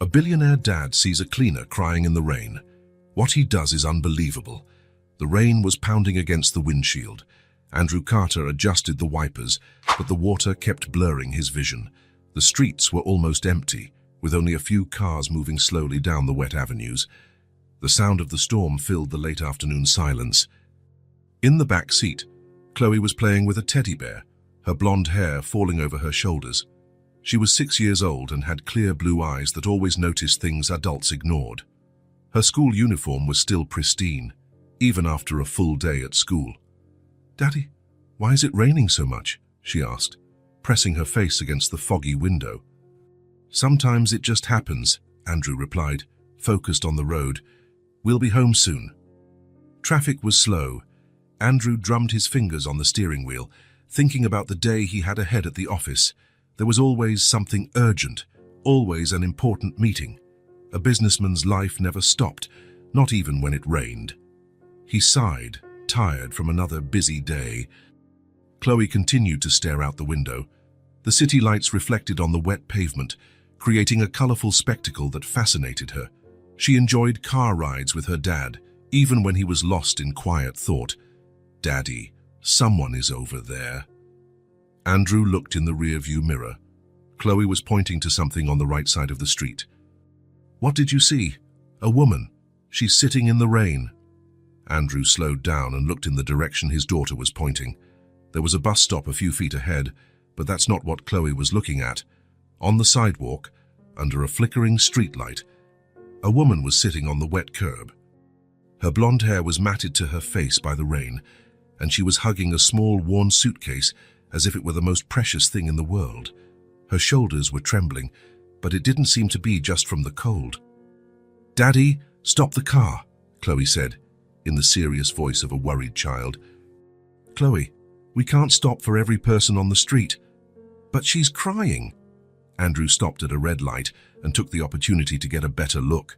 A billionaire dad sees a cleaner crying in the rain. What he does is unbelievable. The rain was pounding against the windshield. Andrew Carter adjusted the wipers, but the water kept blurring his vision. The streets were almost empty, with only a few cars moving slowly down the wet avenues. The sound of the storm filled the late afternoon silence. In the back seat, Chloe was playing with a teddy bear, her blonde hair falling over her shoulders. She was 6 years old and had clear blue eyes that always noticed things adults ignored. Her school uniform was still pristine, even after a full day at school. "Daddy, why is it raining so much?" she asked, pressing her face against the foggy window. "Sometimes it just happens," Andrew replied, focused on the road. "We'll be home soon." Traffic was slow. Andrew drummed his fingers on the steering wheel, thinking about the day he had ahead at the office. There was always something urgent, always an important meeting. A businessman's life never stopped, not even when it rained. He sighed, tired from another busy day. Chloe continued to stare out the window. The city lights reflected on the wet pavement, creating a colorful spectacle that fascinated her. She enjoyed car rides with her dad, even when he was lost in quiet thought. "Daddy, someone is over there." Andrew looked in the rearview mirror. Chloe was pointing to something on the right side of the street. "What did you see?" "A woman. She's sitting in the rain." Andrew slowed down and looked in the direction his daughter was pointing. There was a bus stop a few feet ahead, but that's not what Chloe was looking at. On the sidewalk, under a flickering streetlight, a woman was sitting on the wet curb. Her blonde hair was matted to her face by the rain, and she was hugging a small, worn suitcase as if it were the most precious thing in the world. Her shoulders were trembling, but it didn't seem to be just from the cold. "Daddy, stop the car," Chloe said, in the serious voice of a worried child. "Chloe, we can't stop for every person on the street." "But she's crying." Andrew stopped at a red light and took the opportunity to get a better look.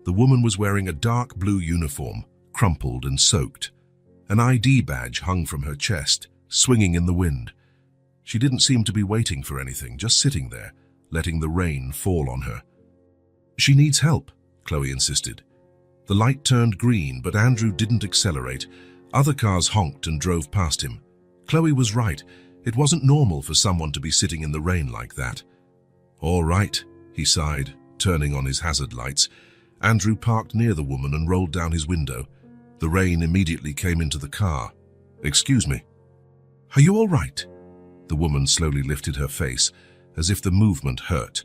The woman was wearing a dark blue uniform, crumpled and soaked. An ID badge hung from her chest, swinging in the wind. She didn't seem to be waiting for anything, just sitting there, letting the rain fall on her. "She needs help," Chloe insisted. The light turned green, but Andrew didn't accelerate. Other cars honked and drove past him. Chloe was right. It wasn't normal for someone to be sitting in the rain like that. "All right," he sighed, turning on his hazard lights. Andrew parked near the woman and rolled down his window. The rain immediately came into the car. "Excuse me." "Are you all right?" The woman slowly lifted her face, as if the movement hurt.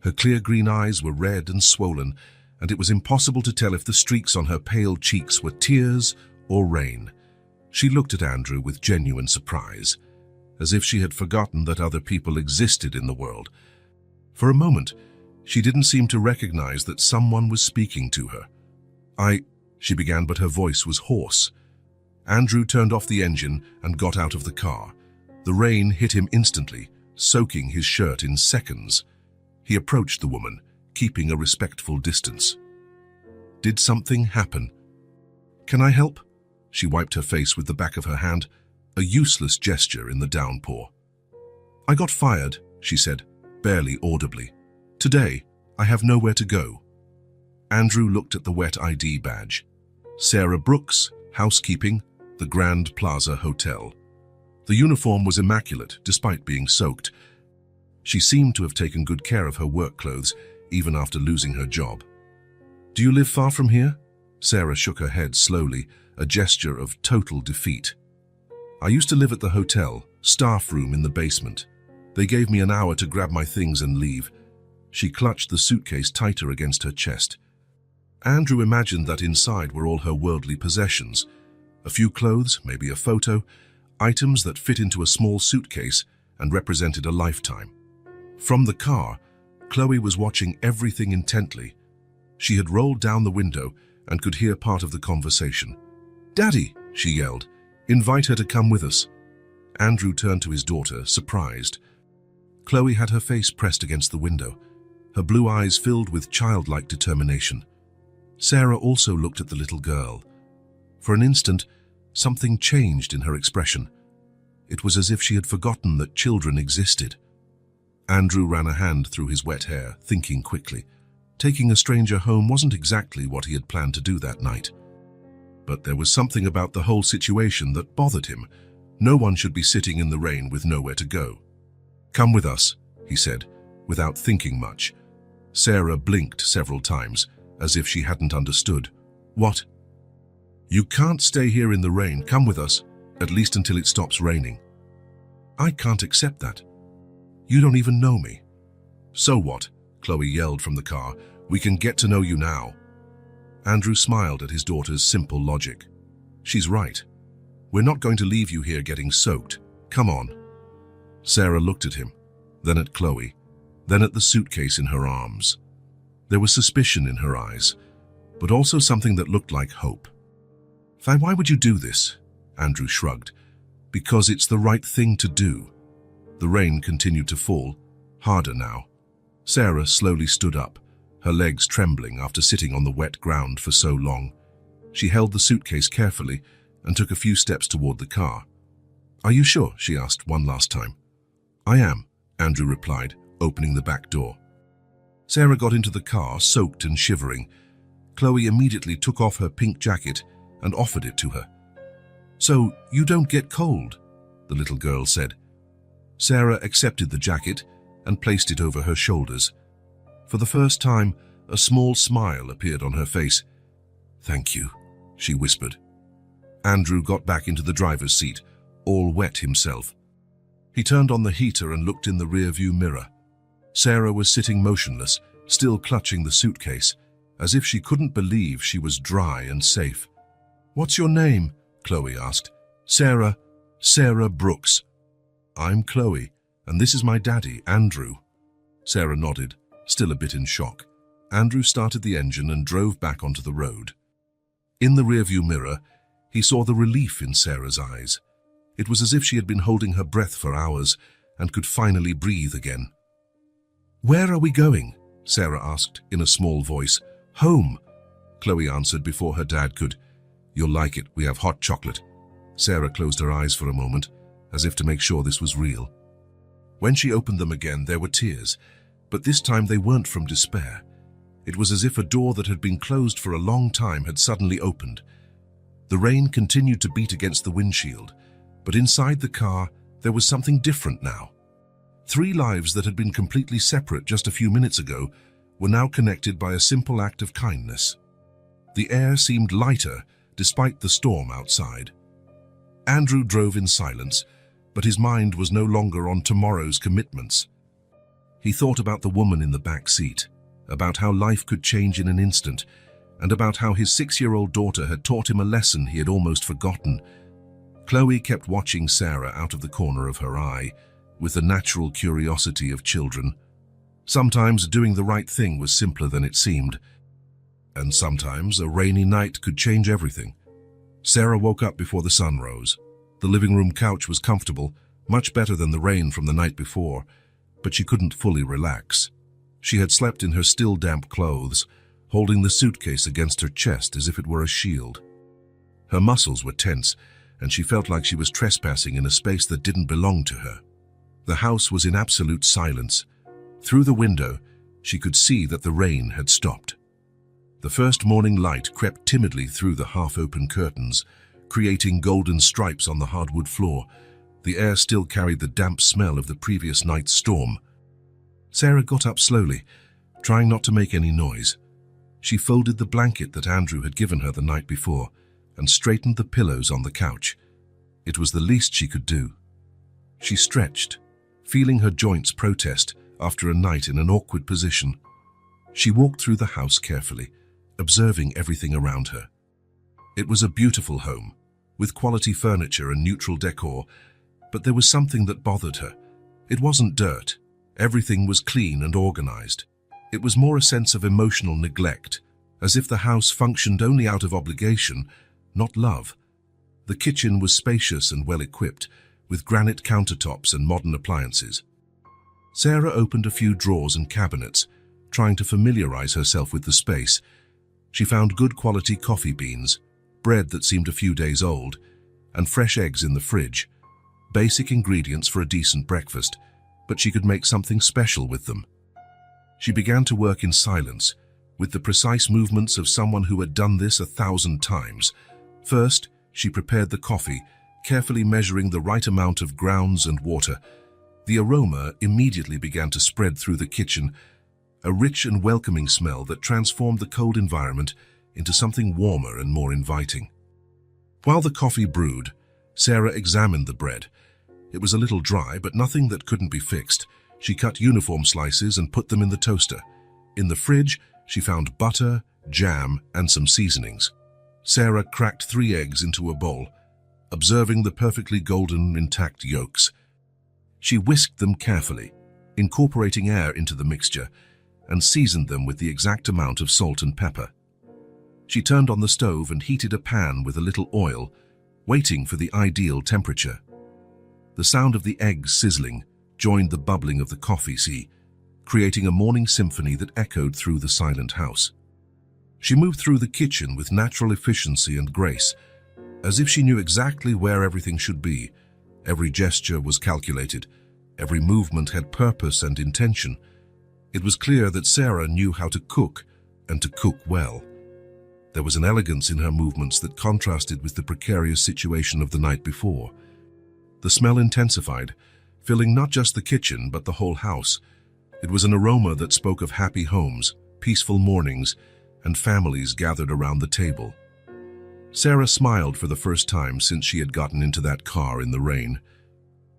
Her clear green eyes were red and swollen, and it was impossible to tell if the streaks on her pale cheeks were tears or rain. She looked at Andrew with genuine surprise, as if she had forgotten that other people existed in the world. For a moment, she didn't seem to recognize that someone was speaking to her. She began, but her voice was hoarse. Andrew turned off the engine and got out of the car. The rain hit him instantly, soaking his shirt in seconds. He approached the woman, keeping a respectful distance. "Did something happen?" "Can I help?" She wiped her face with the back of her hand, a useless gesture in the downpour. "I got fired," she said, barely audibly. "Today, I have nowhere to go." Andrew looked at the wet ID badge. Sarah Brooks, housekeeping, the Grand Plaza Hotel. The uniform was immaculate, despite being soaked. She seemed to have taken good care of her work clothes, even after losing her job. "Do you live far from here?" Sarah shook her head slowly, a gesture of total defeat. "I used to live at the hotel, staff room in the basement. They gave me an hour to grab my things and leave." She clutched the suitcase tighter against her chest. Andrew imagined that inside were all her worldly possessions. A few clothes, maybe a photo, items that fit into a small suitcase and represented a lifetime. From the car, Chloe was watching everything intently. She had rolled down the window and could hear part of the conversation. "Daddy," she yelled, "invite her to come with us." Andrew turned to his daughter, surprised. Chloe had her face pressed against the window, her blue eyes filled with childlike determination. Sarah also looked at the little girl. For an instant, something changed in her expression. It was as if she had forgotten that children existed. Andrew ran a hand through his wet hair, thinking quickly. Taking a stranger home wasn't exactly what he had planned to do that night. But there was something about the whole situation that bothered him. No one should be sitting in the rain with nowhere to go. "Come with us," he said, without thinking much. Sarah blinked several times, as if she hadn't understood. "What?" "You can't stay here in the rain. Come with us, at least until it stops raining." "I can't accept that. You don't even know me." "So what?" Chloe yelled from the car. "We can get to know you now." Andrew smiled at his daughter's simple logic. "She's right. We're not going to leave you here getting soaked. Come on." Sarah looked at him, then at Chloe, then at the suitcase in her arms. There was suspicion in her eyes, but also something that looked like hope. "Why would you do this?" Andrew shrugged. "Because it's the right thing to do." The rain continued to fall, harder now. Sarah slowly stood up, her legs trembling after sitting on the wet ground for so long. She held the suitcase carefully and took a few steps toward the car. "Are you sure?" she asked one last time. "I am," Andrew replied, opening the back door. Sarah got into the car, soaked and shivering. Chloe immediately took off her pink jacket and offered it to her. "So you don't get cold," the little girl said. Sarah accepted the jacket and placed it over her shoulders. For the first time, a small smile appeared on her face. "Thank you," she whispered. Andrew got back into the driver's seat, all wet himself. He turned on the heater and looked in the rear-view mirror. Sarah was sitting motionless, still clutching the suitcase, as if she couldn't believe she was dry and safe. "What's your name?" Chloe asked. Sarah Brooks." "I'm Chloe, and this is my daddy, Andrew." Sarah nodded, still a bit in shock. Andrew started the engine and drove back onto the road. In the rearview mirror, he saw the relief in Sarah's eyes. It was as if she had been holding her breath for hours and could finally breathe again. "Where are we going?" Sarah asked in a small voice. "Home," Chloe answered before her dad could. "You'll like it. We have hot chocolate." Sarah closed her eyes for a moment, as if to make sure this was real. When she opened them again, there were tears, but this time they weren't from despair. It was as if a door that had been closed for a long time had suddenly opened. The rain continued to beat against the windshield, but inside the car, there was something different now. 3 lives that had been completely separate just a few minutes ago were now connected by a simple act of kindness. The air seemed lighter despite the storm outside. Andrew drove in silence, but his mind was no longer on tomorrow's commitments. He thought about the woman in the back seat, about how life could change in an instant, and about how his 6-year-old daughter had taught him a lesson he had almost forgotten. Chloe kept watching Sarah out of the corner of her eye, with the natural curiosity of children. Sometimes doing the right thing was simpler than it seemed, and sometimes a rainy night could change everything. Sarah woke up before the sun rose. The living room couch was comfortable, much better than the rain from the night before, but she couldn't fully relax. She had slept in her still damp clothes, holding the suitcase against her chest as if it were a shield. Her muscles were tense, and she felt like she was trespassing in a space that didn't belong to her. The house was in absolute silence. Through the window, she could see that the rain had stopped. The first morning light crept timidly through the half-open curtains, creating golden stripes on the hardwood floor. The air still carried the damp smell of the previous night's storm. Sarah got up slowly, trying not to make any noise. She folded the blanket that Andrew had given her the night before and straightened the pillows on the couch. It was the least she could do. She stretched, feeling her joints protest after a night in an awkward position. She walked through the house carefully, observing everything around her. It was a beautiful home, with quality furniture and neutral decor, but there was something that bothered her. It wasn't dirt. Everything was clean and organized. It was more a sense of emotional neglect, as if the house functioned only out of obligation, not love. The kitchen was spacious and well-equipped, with granite countertops and modern appliances. Sarah opened a few drawers and cabinets, trying to familiarize herself with the space. She found good quality coffee beans, bread that seemed a few days old, and fresh eggs in the fridge, basic ingredients for a decent breakfast. but she could make something special with them. She began to work in silence, with the precise movements of someone who had done this 1,000 times. First, she prepared the coffee, carefully measuring the right amount of grounds and water. The aroma immediately began to spread through the kitchen, a rich and welcoming smell that transformed the cold environment into something warmer and more inviting. While the coffee brewed, Sarah examined the bread. It was a little dry, but nothing that couldn't be fixed. She cut uniform slices and put them in the toaster. In the fridge, she found butter, jam, and some seasonings. Sarah cracked 3 eggs into a bowl, observing the perfectly golden, intact yolks. She whisked them carefully, incorporating air into the mixture, and seasoned them with the exact amount of salt and pepper. She turned on the stove and heated a pan with a little oil, waiting for the ideal temperature. The sound of the eggs sizzling joined the bubbling of the coffee sea, creating a morning symphony that echoed through the silent house. She moved through the kitchen with natural efficiency and grace, as if she knew exactly where everything should be. Every gesture was calculated, every movement had purpose and intention. It was clear that Sarah knew how to cook, and to cook well. There was an elegance in her movements that contrasted with the precarious situation of the night before. The smell intensified, filling not just the kitchen but the whole house. It was an aroma that spoke of happy homes, peaceful mornings, and families gathered around the table. Sarah smiled for the first time since she had gotten into that car in the rain.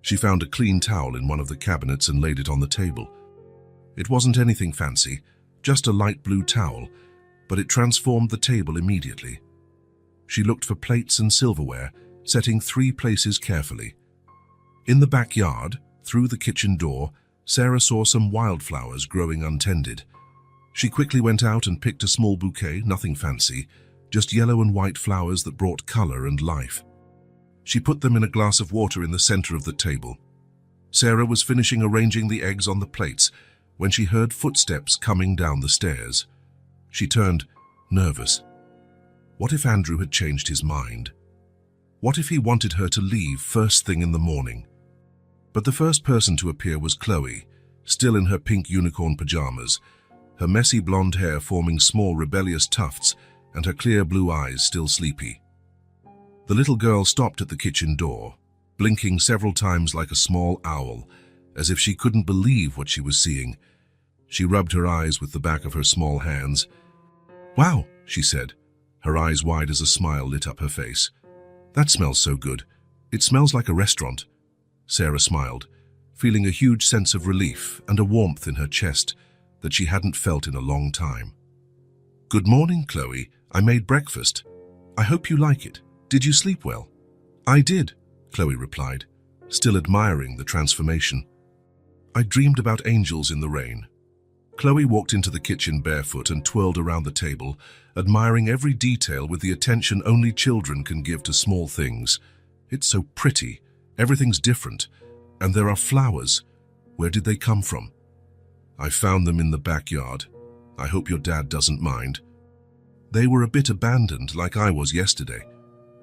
She found a clean towel in one of the cabinets and laid it on the table. It wasn't anything fancy, just a light blue towel, but it transformed the table immediately. She looked for plates and silverware, setting 3 places carefully. In the backyard, through the kitchen door, Sarah saw some wildflowers growing untended. She quickly went out and picked a small bouquet, nothing fancy, just yellow and white flowers that brought color and life. She put them in a glass of water in the center of the table. Sarah was finishing arranging the eggs on the plates when she heard footsteps coming down the stairs. She turned, nervous. What if Andrew had changed his mind? What if he wanted her to leave first thing in the morning? But the first person to appear was Chloe, still in her pink unicorn pajamas, her messy blonde hair forming small rebellious tufts and her clear blue eyes still sleepy. The little girl stopped at the kitchen door, blinking several times like a small owl, as if she couldn't believe what she was seeing. She rubbed her eyes with the back of her small hands. "Wow," she said, her eyes wide as a smile lit up her face. "That smells so good. It smells like a restaurant." Sarah smiled, feeling a huge sense of relief and a warmth in her chest that she hadn't felt in a long time. "Good morning, Chloe. I made breakfast. I hope you like it. Did you sleep well?" "I did," Chloe replied, still admiring the transformation. "I dreamed about angels in the rain." Chloe walked into the kitchen barefoot and twirled around the table, admiring every detail with the attention only children can give to small things. "It's so pretty. Everything's different. And there are flowers. Where did they come from?" "I found them in the backyard. I hope your dad doesn't mind." "They were a bit abandoned, like I was yesterday."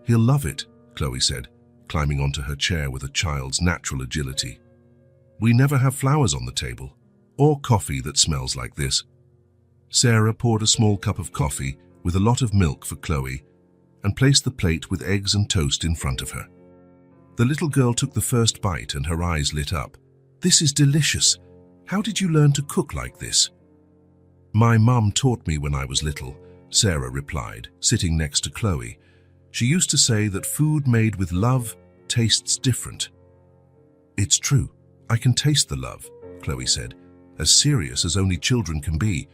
"He'll love it," Chloe said, climbing onto her chair with a child's natural agility. "We never have flowers on the table, or coffee that smells like this." Sarah poured a small cup of coffee with a lot of milk for Chloe and placed the plate with eggs and toast in front of her. The little girl took the first bite and her eyes lit up. "This is delicious. How did you learn to cook like this?" "My mum taught me when I was little," Sarah replied, sitting next to Chloe. "She used to say that food made with love tastes different." "It's true. I can taste the love," Chloe said, as serious as only children can be.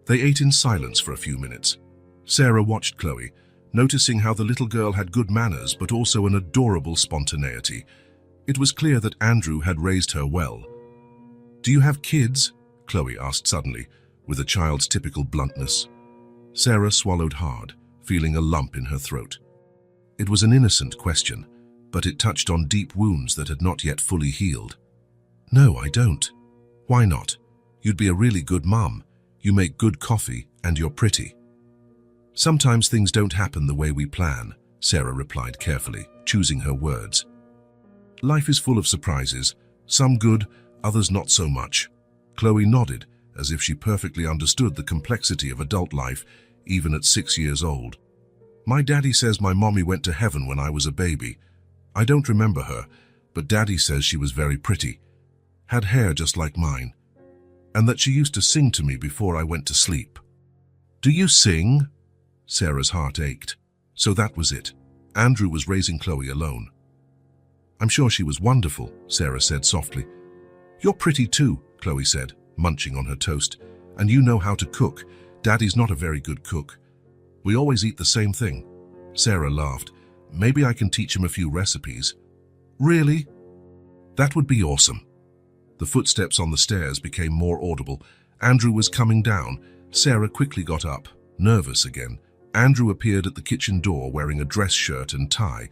They ate in silence for a few minutes. Sarah watched Chloe, noticing how the little girl had good manners but also an adorable spontaneity. It was clear that Andrew had raised her well. "Do you have kids?" Chloe asked suddenly, with a child's typical bluntness. Sarah swallowed hard, feeling a lump in her throat. It was an innocent question, but it touched on deep wounds that had not yet fully healed. "No, I don't." "Why not? You'd be a really good mom. You make good coffee and you're pretty." "Sometimes things don't happen the way we plan," Sarah replied carefully, choosing her words. "Life is full of surprises, some good, others not so much. Chloe nodded, as if she perfectly understood the complexity of adult life, even at 6 years old. My daddy says my mommy went to heaven when I was a baby. I don't remember her, but daddy says she was very pretty, had hair just like mine, and that she used to sing to me before I went to sleep. Do you sing? Sarah's heart ached. So that was it. Andrew was raising Chloe alone. I'm sure she was wonderful, Sarah said softly. You're pretty too, Chloe said, munching on her toast. And you know how to cook. Daddy's not a very good cook. We always eat the same thing. Sarah laughed. Maybe I can teach him a few recipes. Really? That would be awesome. The footsteps on the stairs became more audible. Andrew was coming down. Sarah quickly got up, nervous again. Andrew appeared at the kitchen door wearing a dress shirt and tie,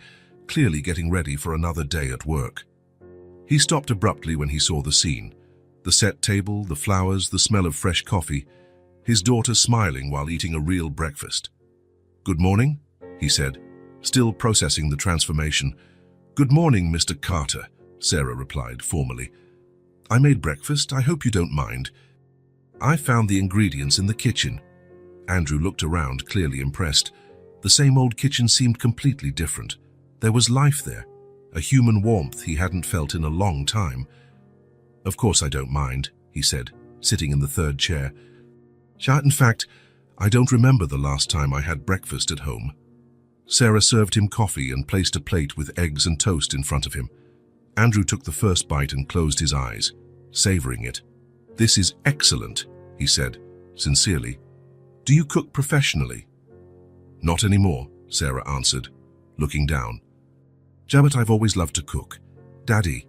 clearly getting ready for another day at work. He stopped abruptly when he saw the scene. The set table, the flowers, the smell of fresh coffee, his daughter smiling while eating a real breakfast. Good morning, he said, still processing the transformation. Good morning, Mr. Carter, Sarah replied formally. I made breakfast, I hope you don't mind. I found the ingredients in the kitchen. Andrew looked around, clearly impressed. The same old kitchen seemed completely different. There was life there, a human warmth he hadn't felt in a long time. Of course I don't mind, he said, sitting in the third chair. In fact, I don't remember the last time I had breakfast at home. Sarah served him coffee and placed a plate with eggs and toast in front of him. Andrew took the first bite and closed his eyes, savoring it. This is excellent, he said, sincerely. Do you cook professionally? Not anymore, Sarah answered, looking down. But I've always loved to cook. Daddy,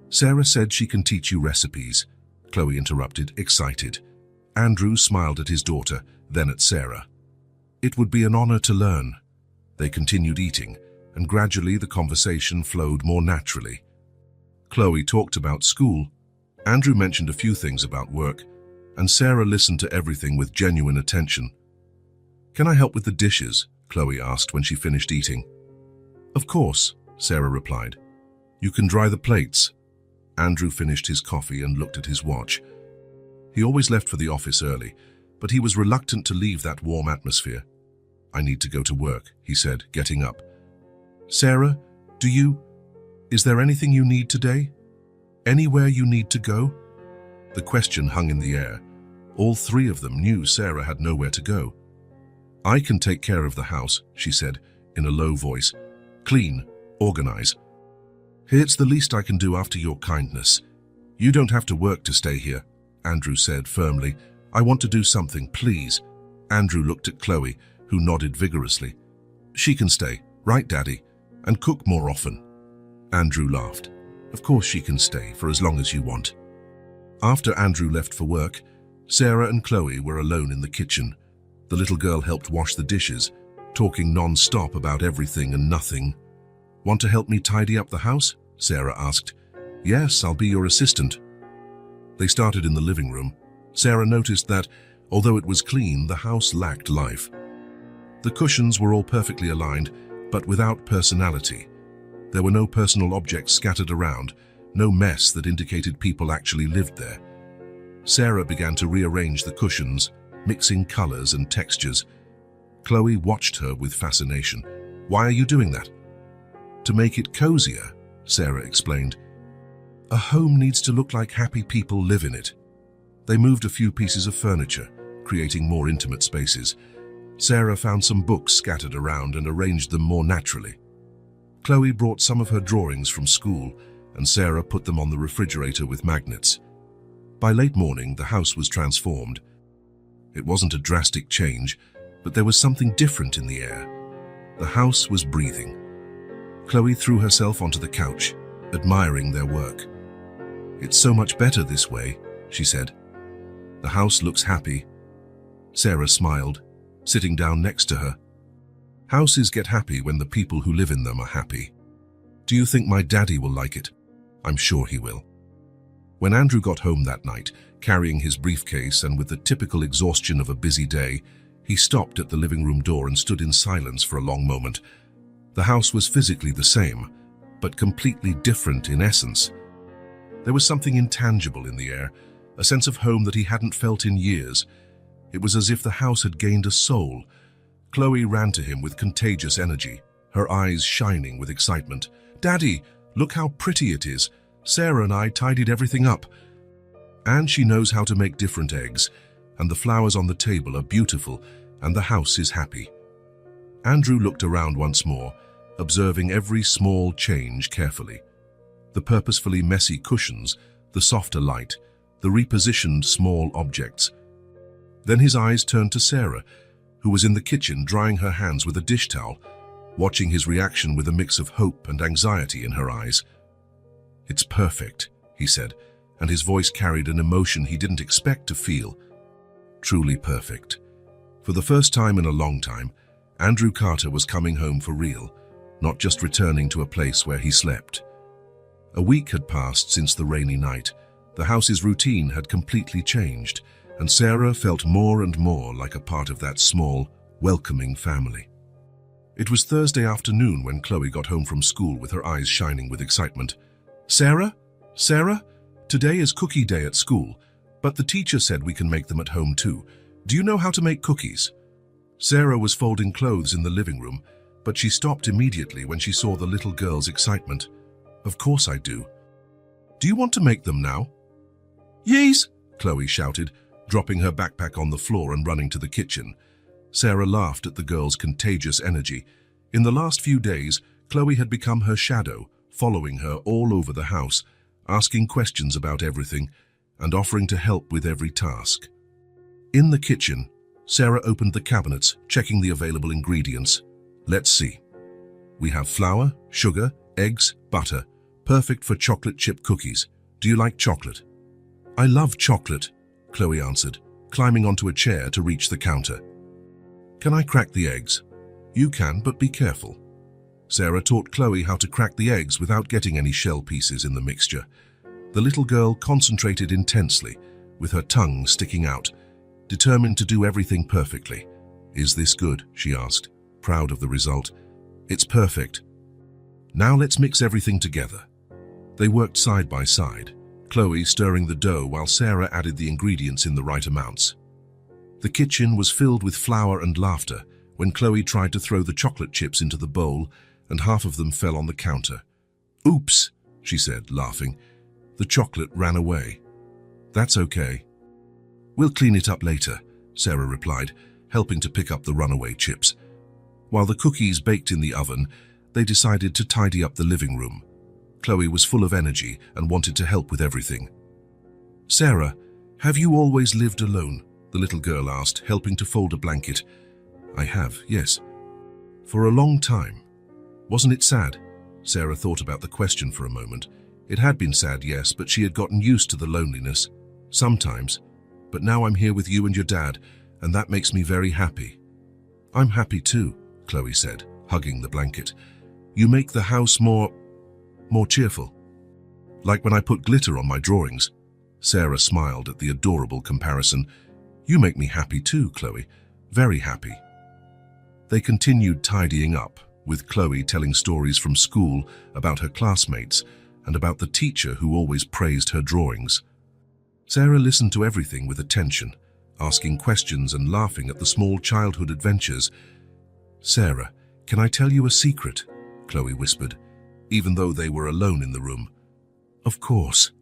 Sarah said she can teach you recipes, Chloe interrupted, excited. Andrew smiled at his daughter, then at Sarah. It would be an honor to learn. They continued eating, and gradually the conversation flowed more naturally. Chloe talked about school. Andrew mentioned a few things about work, and Sarah listened to everything with genuine attention. Can I help with the dishes? Chloe asked when she finished eating. Of course, Sarah replied. You can dry the plates. Andrew finished his coffee and looked at his watch. He always left for the office early, but he was reluctant to leave that warm atmosphere. I need to go to work, he said, getting up. Sarah, is there anything you need today? Anywhere you need to go? The question hung in the air. All three of them knew Sarah had nowhere to go. I can take care of the house, she said, in a low voice. Clean, organize. It's the least I can do after your kindness. You don't have to work to stay here, Andrew said firmly. I want to do something, please. Andrew looked at Chloe, who nodded vigorously. She can stay, right, Daddy, and cook more often. Andrew laughed. Of course she can stay for as long as you want. After Andrew left for work, Sarah and Chloe were alone in the kitchen. The little girl helped wash the dishes, talking non-stop about everything and nothing. Want to help me tidy up the house? Sarah asked. Yes, I'll be your assistant. They started in the living room. Sarah noticed that, although it was clean, the house lacked life. The cushions were all perfectly aligned, but without personality. There were no personal objects scattered around, no mess that indicated people actually lived there. Sarah began to rearrange the cushions, mixing colors and textures. Chloe watched her with fascination. Why are you doing that? To make it cozier, Sarah explained. A home needs to look like happy people live in it. They moved a few pieces of furniture, creating more intimate spaces. Sarah found some books scattered around and arranged them more naturally. Chloe brought some of her drawings from school, and Sarah put them on the refrigerator with magnets. By late morning, the house was transformed. It wasn't a drastic change, but there was something different in the air. The house was breathing. Chloe threw herself onto the couch, admiring their work. It's so much better this way, she said. The house looks happy. Sarah smiled, sitting down next to her. Houses get happy when the people who live in them are happy. Do you think my daddy will like it? I'm sure he will. When Andrew got home that night, carrying his briefcase and with the typical exhaustion of a busy day, he stopped at the living room door and stood in silence for a long moment. The house was physically the same, but completely different in essence. There was something intangible in the air, a sense of home that he hadn't felt in years. It was as if the house had gained a soul. Chloe ran to him with contagious energy, her eyes shining with excitement. "Daddy, look how pretty it is. Sarah and I tidied everything up. And she knows how to make different eggs, and the flowers on the table are beautiful, and the house is happy." Andrew looked around once more, observing every small change carefully. The purposefully messy cushions, the softer light, the repositioned small objects. Then his eyes turned to Sarah, who was in the kitchen drying her hands with a dish towel, watching his reaction with a mix of hope and anxiety in her eyes. "It's perfect," he said, and his voice carried an emotion he didn't expect to feel. Truly perfect. For the first time in a long time, Andrew Carter was coming home for real, not just returning to a place where he slept. A week had passed since the rainy night. The house's routine had completely changed, and Sarah felt more and more like a part of that small, welcoming family. It was Thursday afternoon when Chloe got home from school with her eyes shining with excitement. "Sarah? Sarah? Today is cookie day at school, but the teacher said we can make them at home too. Do you know how to make cookies?" Sarah was folding clothes in the living room, but she stopped immediately when she saw the little girl's excitement. "Of course I do. Do you want to make them now?" "Yes," Chloe shouted, dropping her backpack on the floor and running to the kitchen. Sarah laughed at the girl's contagious energy. In the last few days, Chloe had become her shadow, following her all over the house, asking questions about everything, and offering to help with every task. In the kitchen, Sarah opened the cabinets, checking the available ingredients. "Let's see. We have flour, sugar, eggs, butter, perfect for chocolate chip cookies. Do you like chocolate?" "I love chocolate," Chloe answered, climbing onto a chair to reach the counter. "Can I crack the eggs?" "You can, but be careful." Sarah taught Chloe how to crack the eggs without getting any shell pieces in the mixture. The little girl concentrated intensely, with her tongue sticking out, determined to do everything perfectly. "Is this good?" she asked, proud of the result. "It's perfect. Now let's mix everything together." They worked side by side, Chloe stirring the dough while Sarah added the ingredients in the right amounts. The kitchen was filled with flour and laughter when Chloe tried to throw the chocolate chips into the bowl, and half of them fell on the counter. "Oops," she said, laughing. "The chocolate ran away." "That's okay. We'll clean it up later," Sarah replied, helping to pick up the runaway chips. While the cookies baked in the oven, they decided to tidy up the living room. Chloe was full of energy and wanted to help with everything. "Sarah, have you always lived alone?" the little girl asked, helping to fold a blanket. "I have, yes." "For a long time. Wasn't it sad?" Sarah thought about the question for a moment. It had been sad, yes, but she had gotten used to the loneliness. "Sometimes. But now I'm here with you and your dad, and that makes me very happy." "I'm happy too," Chloe said, hugging the blanket. "You make the house more cheerful. Like when I put glitter on my drawings." Sarah smiled at the adorable comparison. "You make me happy too, Chloe. Very happy." They continued tidying up, with Chloe telling stories from school about her classmates and about the teacher who always praised her drawings. Sarah listened to everything with attention, asking questions and laughing at the small childhood adventures. "Sarah, can I tell you a secret?" Chloe whispered, even though they were alone in the room. "Of course."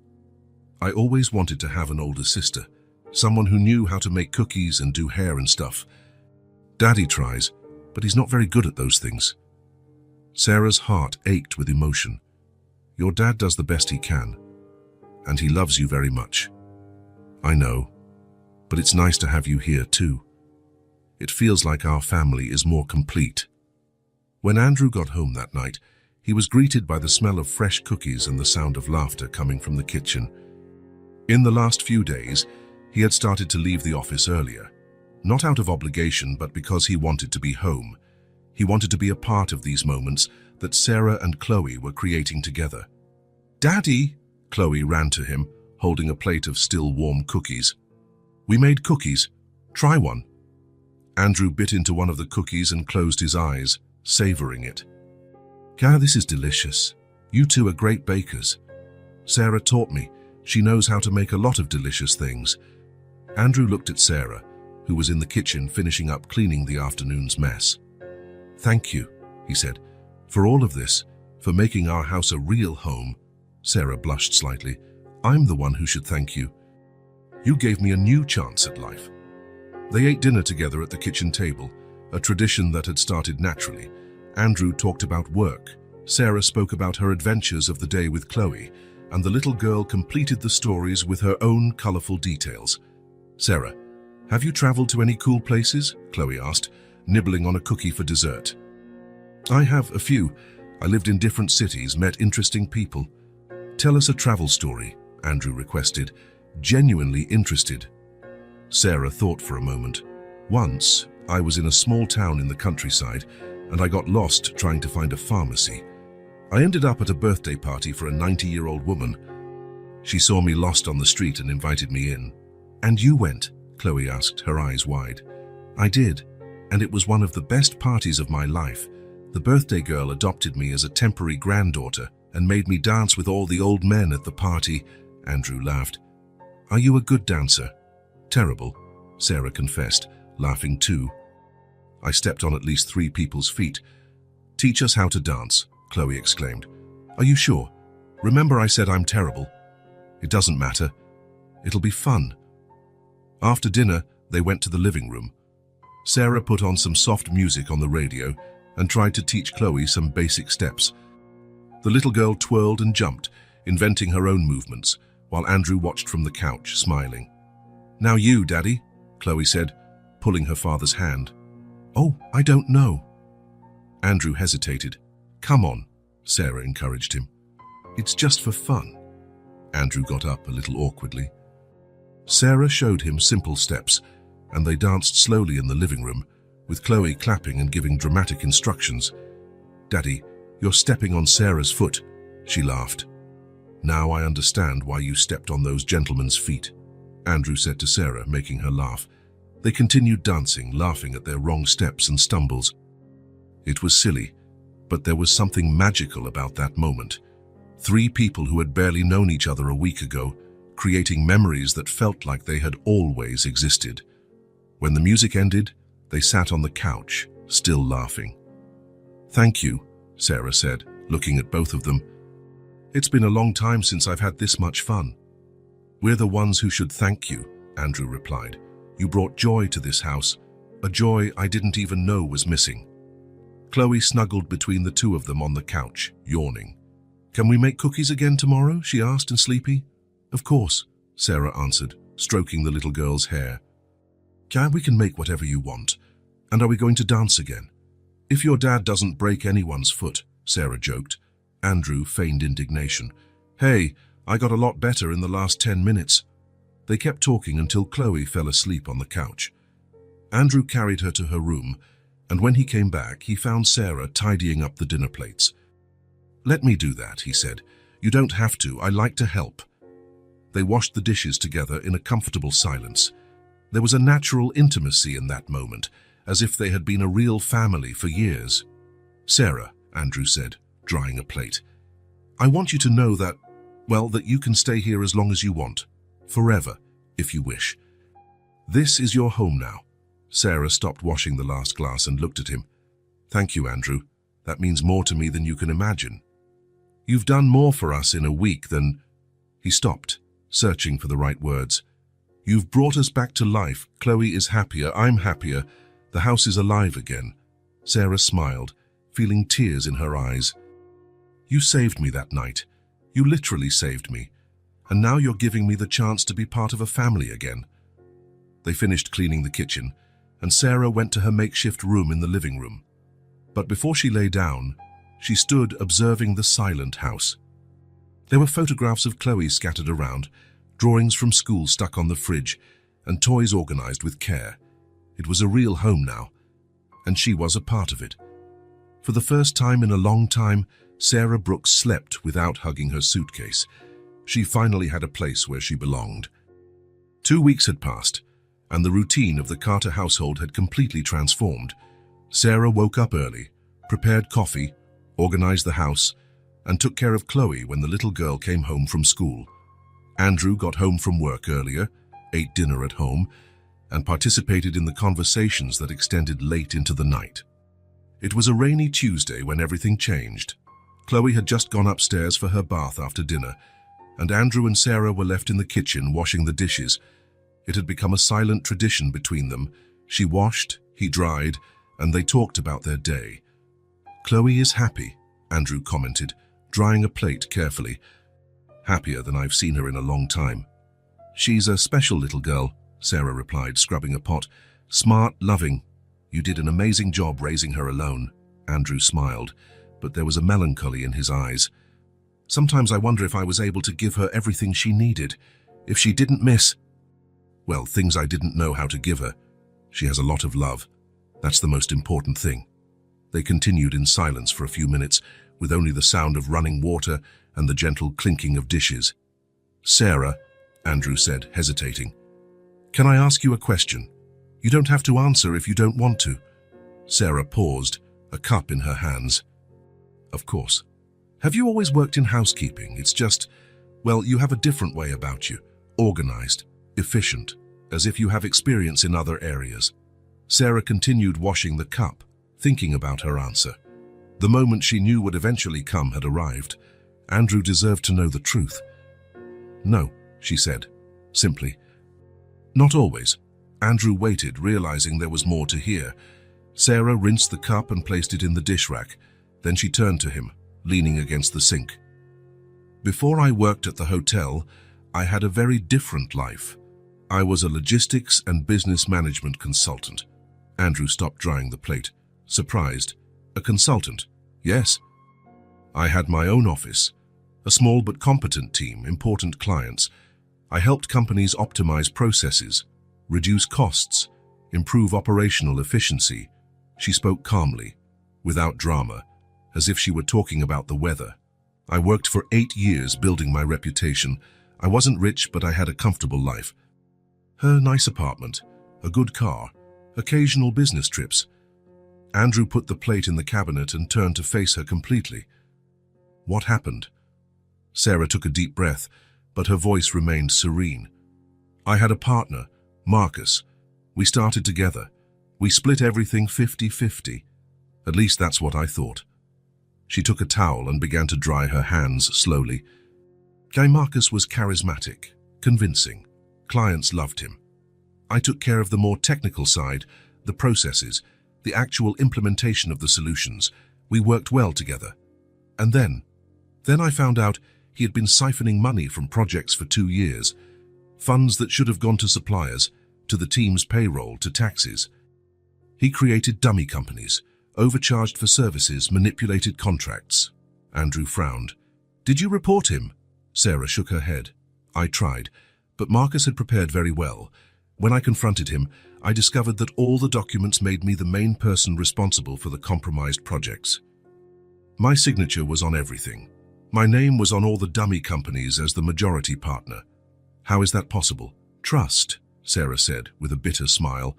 "I always wanted to have an older sister, someone who knew how to make cookies and do hair and stuff. Daddy tries, but he's not very good at those things." Sarah's heart ached with emotion. "Your dad does the best he can, and he loves you very much. I know, but it's nice to have you here too. It feels like our family is more complete." When Andrew got home that night, he was greeted by the smell of fresh cookies and the sound of laughter coming from the kitchen. In the last few days, he had started to leave the office earlier, not out of obligation, but because he wanted to be home. He wanted to be a part of these moments that Sarah and Chloe were creating together. "Daddy!" Chloe ran to him, holding a plate of still warm cookies. "We made cookies. Try one." Andrew bit into one of the cookies and closed his eyes, savoring it. "God, this is delicious. You two are great bakers." Sarah taught me. She knows how to make a lot of delicious things. Andrew looked at Sarah, who was in the kitchen finishing up cleaning the afternoon's mess. Thank you, he said, for all of this, for making our house a real home. Sarah blushed slightly. I'm the one who should thank you. You gave me a new chance at life. They ate dinner together at the kitchen table, a tradition that had started naturally. Andrew talked about work. Sarah spoke about her adventures of the day with Chloe, and the little girl completed the stories with her own colorful details. Sarah, have you traveled to any cool places? Chloe asked, nibbling on a cookie for dessert. I have a few. I lived in different cities, met interesting people. Tell us a travel story, Andrew requested, genuinely interested. Sarah thought for a moment. Once, I was in a small town in the countryside, and I got lost trying to find a pharmacy. I ended up at a birthday party for a 90-year-old woman. She saw me lost on the street and invited me in. And you went? Chloe asked, her eyes wide. I did, and it was one of the best parties of my life. The birthday girl adopted me as a temporary granddaughter and made me dance with all the old men at the party. Andrew laughed. Are you a good dancer? Terrible, Sarah confessed, laughing too. I stepped on at least 3 people's feet. Teach us how to dance, Chloe exclaimed. Are you sure? Remember I said I'm terrible. It doesn't matter. It'll be fun. After dinner, they went to the living room. Sarah put on some soft music on the radio and tried to teach Chloe some basic steps. The little girl twirled and jumped, inventing her own movements, while Andrew watched from the couch, smiling. Now you, Daddy, Chloe said, pulling her father's hand. Oh, I don't know. Andrew hesitated. Come on, Sarah encouraged him. It's just for fun. Andrew got up a little awkwardly. Sarah showed him simple steps, and they danced slowly in the living room, with Chloe clapping and giving dramatic instructions. Daddy, you're stepping on Sarah's foot, she laughed. Now I understand why you stepped on those gentlemen's feet, Andrew said to Sarah, making her laugh. They continued dancing, laughing at their wrong steps and stumbles. It was silly, but there was something magical about that moment. 3 people who had barely known each other a week ago, creating memories that felt like they had always existed. When the music ended, they sat on the couch, still laughing. Thank you, Sarah said, looking at both of them. It's been a long time since I've had this much fun. We're the ones who should thank you, Andrew replied. You brought joy to this house, a joy I didn't even know was missing. Chloe snuggled between the 2 of them on the couch, yawning. Can we make cookies again tomorrow? She asked, and sleepy. Of course, Sarah answered, stroking the little girl's hair. We can make whatever you want. And are we going to dance again? If your dad doesn't break anyone's foot, Sarah joked. Andrew feigned indignation. Hey, I got a lot better in the last 10 minutes. They kept talking until Chloe fell asleep on the couch. Andrew carried her to her room, and when he came back, he found Sarah tidying up the dinner plates. Let me do that, he said. You don't have to. I like to help. They washed the dishes together in a comfortable silence. There was a natural intimacy in that moment, as if they had been a real family for years. Sarah, Andrew said, drying a plate. I want you to know that, that you can stay here as long as you want. Forever, if you wish. This is your home now. Sarah stopped washing the last glass and looked at him. Thank you, Andrew. That means more to me than you can imagine. You've done more for us in a week than... He stopped, searching for the right words. You've brought us back to life. Chloe is happier. I'm happier. The house is alive again. Sarah smiled, feeling tears in her eyes. You saved me that night. You literally saved me. And now you're giving me the chance to be part of a family again. They finished cleaning the kitchen, and Sarah went to her makeshift room in the living room. But before she lay down, she stood observing the silent house. There were photographs of Chloe scattered around, drawings from school stuck on the fridge, and toys organized with care. It was a real home now, and she was a part of it. For the first time in a long time, Sarah Brooks slept without hugging her suitcase. She finally had a place where she belonged. 2 weeks had passed, and the routine of the Carter household had completely transformed. Sarah woke up early, prepared coffee, organized the house, and took care of Chloe when the little girl came home from school. Andrew got home from work earlier, ate dinner at home, and participated in the conversations that extended late into the night. It was a rainy Tuesday when everything changed. Chloe had just gone upstairs for her bath after dinner, and Andrew and Sarah were left in the kitchen washing the dishes. It had become a silent tradition between them. She washed, he dried, and they talked about their day. "Chloe is happy," Andrew commented, drying a plate carefully. "Happier than I've seen her in a long time." "She's a special little girl," Sarah replied, scrubbing a pot. "Smart, loving. You did an amazing job raising her alone." Andrew smiled, but there was a melancholy in his eyes. "Sometimes I wonder if I was able to give her everything she needed, if she didn't miss, well, things I didn't know how to give her. She has a lot of love. That's the most important thing." They continued in silence for a few minutes, with only the sound of running water and the gentle clinking of dishes. "Sarah," Andrew said, hesitating, "can I ask you a question? You don't have to answer if you don't want to." Sarah paused, a cup in her hands. "Of course. Have you always worked in housekeeping? It's just, well, you have a different way about you, organized, efficient, as if you have experience in other areas." Sarah continued washing the cup, thinking about her answer. The moment she knew would eventually come had arrived. Andrew deserved to know the truth. "No," she said, simply. "Not always." Andrew waited, realizing there was more to hear. Sarah rinsed the cup and placed it in the dish rack. Then she turned to him, leaning against the sink. "Before I worked at the hotel, I had a very different life. I was a logistics and business management consultant." Andrew stopped drying the plate, surprised. "A consultant?" "Yes. I had my own office, a small but competent team, important clients. I helped companies optimize processes, reduce costs, improve operational efficiency." She spoke calmly, without drama, as if she were talking about the weather. "I worked for 8 years building my reputation. I wasn't rich, but I had a comfortable life. Her nice apartment, a good car, occasional business trips." Andrew put the plate in the cabinet and turned to face her completely. "What happened?" Sarah took a deep breath, but her voice remained serene. "I had a partner, Marcus. We started together. We split everything 50-50. At least that's what I thought." She took a towel and began to dry her hands slowly. Guy Marcus was charismatic, convincing. Clients loved him. I took care of the more technical side, the processes, the actual implementation of the solutions. We worked well together. And then I found out he had been siphoning money from projects for 2 years, funds that should have gone to suppliers, to the team's payroll, to taxes. He created dummy companies, overcharged for services, manipulated contracts. Andrew frowned. "Did you report him?" Sarah shook her head. "I tried, but Marcus had prepared very well. When I confronted him, I discovered that all the documents made me the main person responsible for the compromised projects. My signature was on everything. My name was on all the dummy companies as the majority partner. How is that possible?" "Trust," Sarah said, with a bitter smile.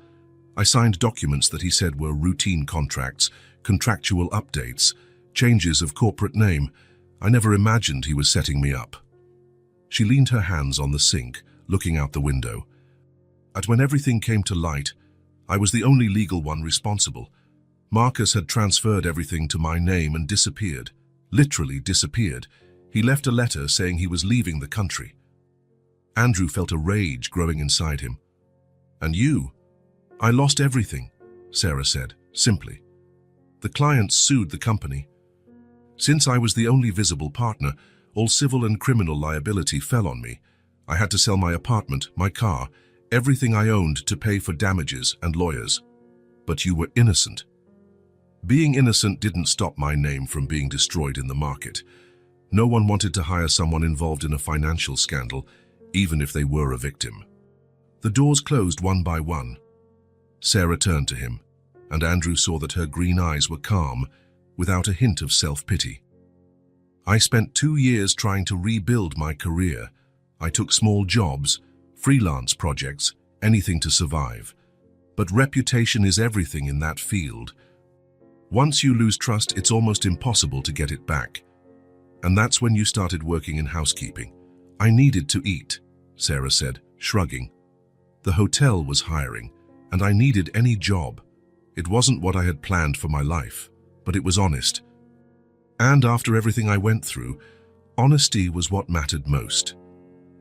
"I signed documents that he said were routine contracts, contractual updates, changes of corporate name. I never imagined he was setting me up." She leaned her hands on the sink, looking out the window. "But when everything came to light, I was the only legal one responsible. Marcus had transferred everything to my name and disappeared. Literally disappeared. He left a letter saying he was leaving the country." Andrew felt a rage growing inside him. "And you?" "I lost everything," Sarah said, simply. "The clients sued the company. Since I was the only visible partner, all civil and criminal liability fell on me. I had to sell my apartment, my car, everything I owned to pay for damages and lawyers. But you were innocent." "Being innocent didn't stop my name from being destroyed in the market. No one wanted to hire someone involved in a financial scandal, even if they were a victim." The doors closed one by one. Sarah turned to him, and Andrew saw that her green eyes were calm, without a hint of self-pity. "I spent 2 years trying to rebuild my career. I took small jobs, freelance projects, anything to survive. But reputation is everything in that field. Once you lose trust, it's almost impossible to get it back. And that's when you started working in housekeeping. I needed to eat, Sarah said, shrugging. The hotel was hiring, and I needed any job. It wasn't what I had planned for my life, but it was honest. And after everything I went through, honesty was what mattered most.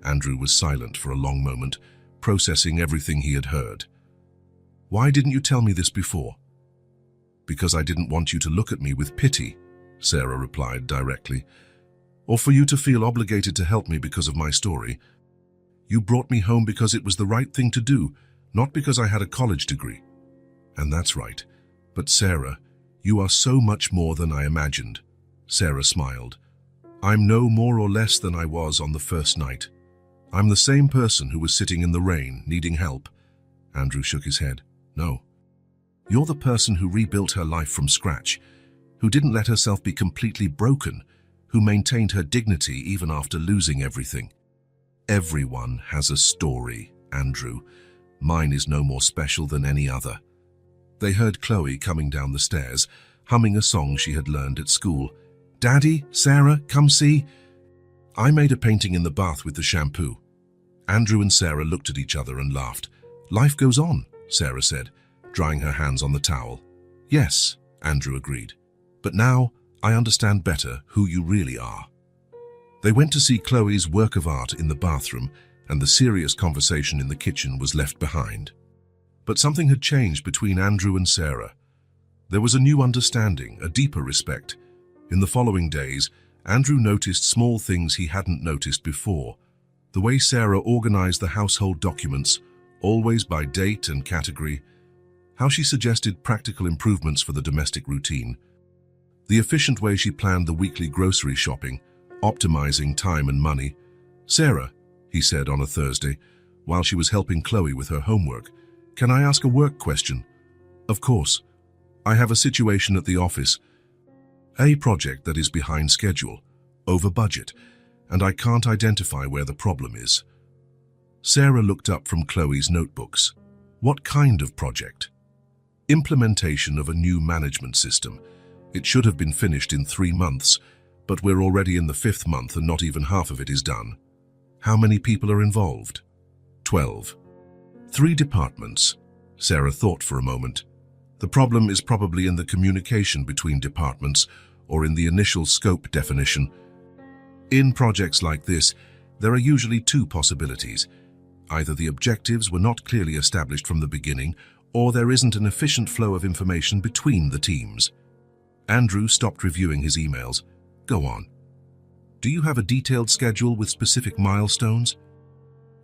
Andrew was silent for a long moment, processing everything he had heard. Why didn't you tell me this before? Because I didn't want you to look at me with pity, Sarah replied directly, or for you to feel obligated to help me because of my story. You brought me home because it was the right thing to do, not because I had a college degree. And that's right. But Sarah, you are so much more than I imagined. Sarah smiled. I'm no more or less than I was on the first night. I'm the same person who was sitting in the rain, needing help. Andrew shook his head. No. You're the person who rebuilt her life from scratch, who didn't let herself be completely broken, who maintained her dignity even after losing everything. Everyone has a story, Andrew. Mine is no more special than any other. They heard Chloe coming down the stairs, humming a song she had learned at school. Daddy, Sarah, come see. I made a painting in the bath with the shampoo. Andrew and Sarah looked at each other and laughed. Life goes on, Sarah said, drying her hands on the towel. Yes, Andrew agreed. But now I understand better who you really are. They went to see Chloe's work of art in the bathroom, and the serious conversation in the kitchen was left behind. But something had changed between Andrew and Sarah. There was a new understanding, a deeper respect. In the following days, Andrew noticed small things he hadn't noticed before. The way Sarah organized the household documents, always by date and category, how she suggested practical improvements for the domestic routine, the efficient way she planned the weekly grocery shopping, optimizing time and money. Sarah, he said on a Thursday, while she was helping Chloe with her homework, can I ask a work question? Of course. I have a situation at the office. A project that is behind schedule, over budget, and I can't identify where the problem is. Sarah looked up from Chloe's notebooks. What kind of project? Implementation of a new management system. It should have been finished in 3 months, but we're already in the 5th month and not even half of it is done. How many people are involved? 12. 3 departments. Sarah thought for a moment. The problem is probably in the communication between departments or in the initial scope definition. In projects like this, there are usually 2 possibilities. Either the objectives were not clearly established from the beginning, or there isn't an efficient flow of information between the teams. Andrew stopped reviewing his emails. Go on. Do you have a detailed schedule with specific milestones?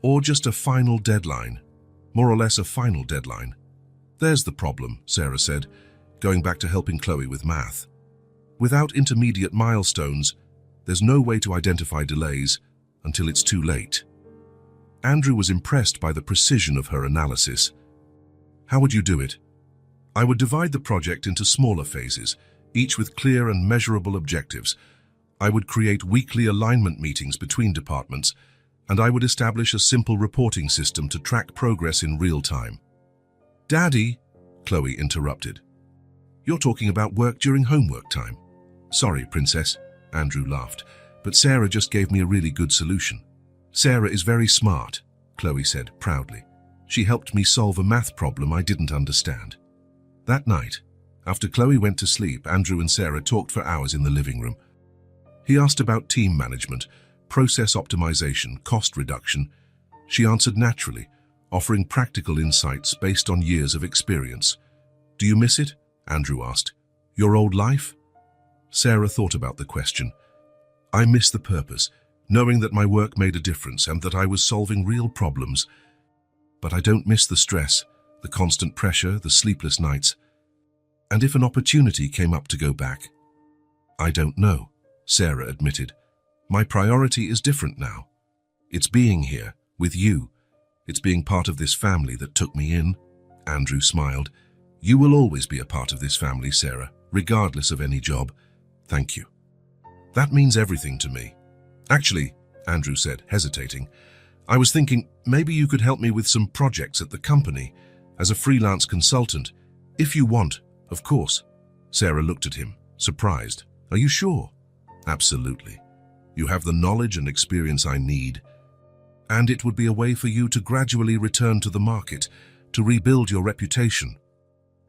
Or just a final deadline? More or less a final deadline. There's the problem, Sarah said, going back to helping Chloe with math. Without intermediate milestones, there's no way to identify delays until it's too late. Andrew was impressed by the precision of her analysis. How would you do it? I would divide the project into smaller phases, each with clear and measurable objectives. I would create weekly alignment meetings between departments, and I would establish a simple reporting system to track progress in real time. Daddy, Chloe interrupted. You're talking about work during homework time. Sorry, Princess, Andrew laughed, but Sarah just gave me a really good solution. Sarah is very smart, Chloe said proudly. She helped me solve a math problem I didn't understand. That night, after Chloe went to sleep, Andrew and Sarah talked for hours in the living room. He asked about team management, process optimization, cost reduction. She answered naturally, offering practical insights based on years of experience. Do you miss it? Andrew asked. Your old life? Sarah thought about the question. I miss the purpose, knowing that my work made a difference and that I was solving real problems. But I don't miss the stress, the constant pressure, the sleepless nights. And if an opportunity came up to go back? I don't know, Sarah admitted. My priority is different now. It's being here, with you. It's being part of this family that took me in. Andrew smiled. You will always be a part of this family, Sarah, regardless of any job. Thank you. That means everything to me. Actually, Andrew said, hesitating, I was thinking maybe you could help me with some projects at the company as a freelance consultant. If you want, of course. Sarah looked at him, surprised. Are you sure? Absolutely. You have the knowledge and experience I need, and it would be a way for you to gradually return to the market, to rebuild your reputation.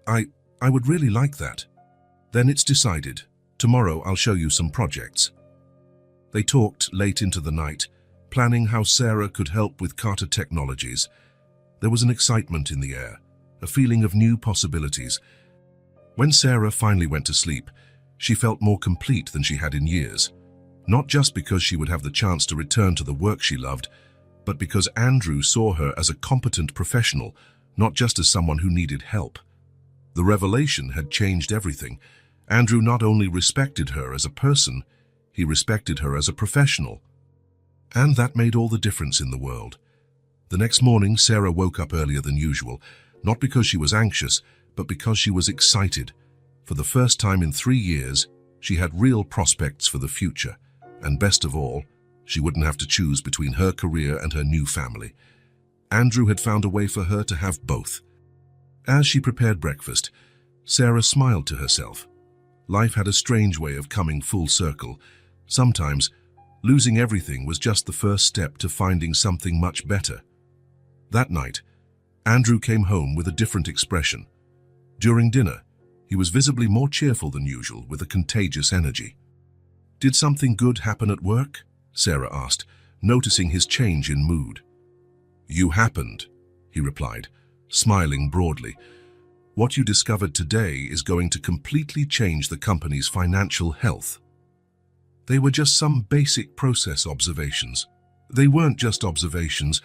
I would really like that. Then it's decided. Tomorrow I'll show you some projects. They talked late into the night, planning how Sarah could help with Carter Technologies. There was an excitement in the air, a feeling of new possibilities. When Sarah finally went to sleep, she felt more complete than she had in years. Not just because she would have the chance to return to the work she loved, but because Andrew saw her as a competent professional, not just as someone who needed help. The revelation had changed everything. Andrew not only respected her as a person, he respected her as a professional. And that made all the difference in the world. The next morning, Sarah woke up earlier than usual, not because she was anxious, but because she was excited. For the first time in 3 years, she had real prospects for the future. And best of all, she wouldn't have to choose between her career and her new family. Andrew had found a way for her to have both. As she prepared breakfast, Sarah smiled to herself. Life had a strange way of coming full circle. Sometimes, losing everything was just the first step to finding something much better. That night, Andrew came home with a different expression. During dinner, he was visibly more cheerful than usual, with a contagious energy. "Did something good happen at work?" Sarah asked, noticing his change in mood. "You happened," he replied, smiling broadly. "What you discovered today is going to completely change the company's financial health." They were just some basic process observations. They weren't just observations.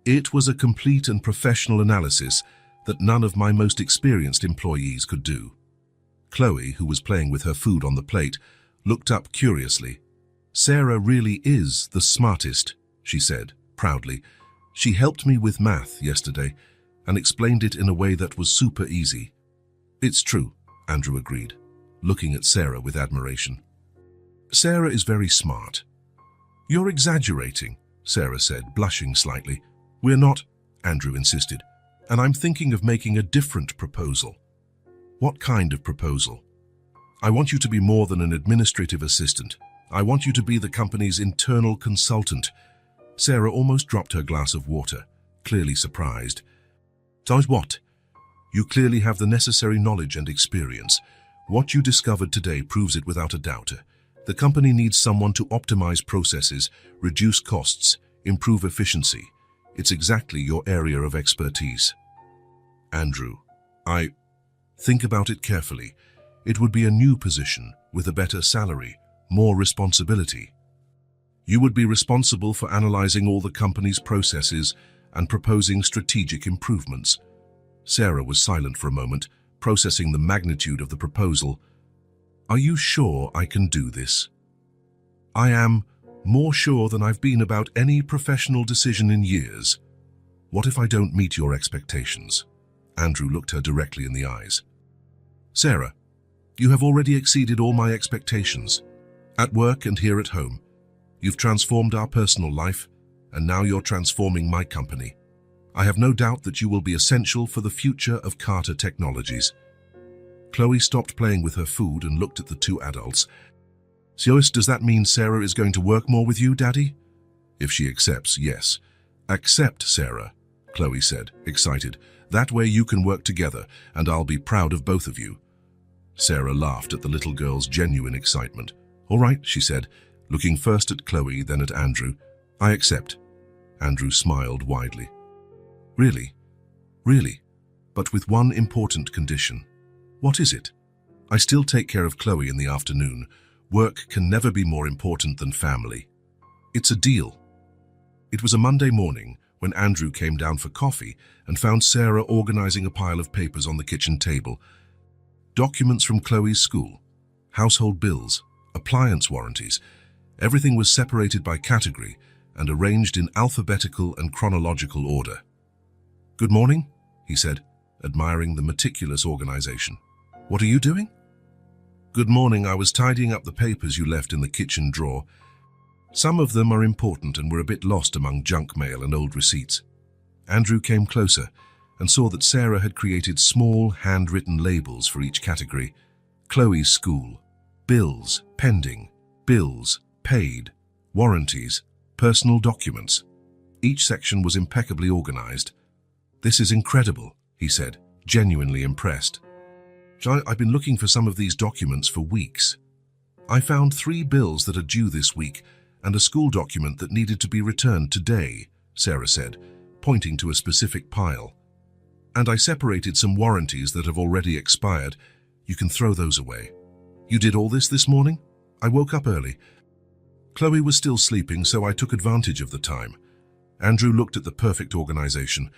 It was a complete and professional analysis that none of my most experienced employees could do. Chloe, who was playing with her food on the plate, looked up curiously. "Sarah really is the smartest," she said, proudly. "She helped me with math yesterday and explained it in a way that was super easy." "It's true," Andrew agreed, looking at Sarah with admiration. "Sarah is very smart." "You're exaggerating," Sarah said, blushing slightly. "We're not," Andrew insisted, "and I'm thinking of making a different proposal." "What kind of proposal?" "I want you to be more than an administrative assistant. I want you to be the company's internal consultant." Sarah almost dropped her glass of water, clearly surprised. "So what?" "You clearly have the necessary knowledge and experience. What you discovered today proves it without a doubt. The company needs someone to optimize processes, reduce costs, improve efficiency. It's exactly your area of expertise." "Andrew, think about it carefully. It would be a new position with a better salary, more responsibility. You would be responsible for analyzing all the company's processes and proposing strategic improvements." Sarah was silent for a moment, processing the magnitude of the proposal. "Are you sure I can do this?" "I am more sure than I've been about any professional decision in years." "What if I don't meet your expectations?" Andrew looked her directly in the eyes. "Sarah, you have already exceeded all my expectations. At work and here at home. You've transformed our personal life, and now you're transforming my company. I have no doubt that you will be essential for the future of Carter Technologies." Chloe stopped playing with her food and looked at the two adults. "So does that mean Sarah is going to work more with you, Daddy?" "If she accepts, yes." "Accept, Sarah," Chloe said, excited. "That way you can work together, and I'll be proud of both of you." Sarah laughed at the little girl's genuine excitement. "All right," she said, looking first at Chloe, then at Andrew. "I accept." Andrew smiled widely. "Really? Really? But with one important condition." "What is it?" "I still take care of Chloe in the afternoon. Work can never be more important than family." "It's a deal." It was a Monday morning when Andrew came down for coffee and found Sarah organizing a pile of papers on the kitchen table. Documents from Chloe's school, household bills, appliance warranties. Everything was separated by category and arranged in alphabetical and chronological order. "Good morning," he said, admiring the meticulous organization. "What are you doing?" "Good morning. I was tidying up the papers you left in the kitchen drawer. Some of them are important and were a bit lost among junk mail and old receipts." Andrew came closer and saw that Sarah had created small, handwritten labels for each category. Chloe's school, bills, pending, bills, paid, warranties, personal documents. Each section was impeccably organized. "This is incredible," he said, genuinely impressed. "I've been looking for some of these documents for weeks. I found 3 bills that are due this week and a school document that needed to be returned today," Sarah said, pointing to a specific pile. "And I separated some warranties that have already expired. You can throw those away." "You did all this morning?" "I woke up early. Chloe was still sleeping, so I took advantage of the time." Andrew looked at the perfect organization.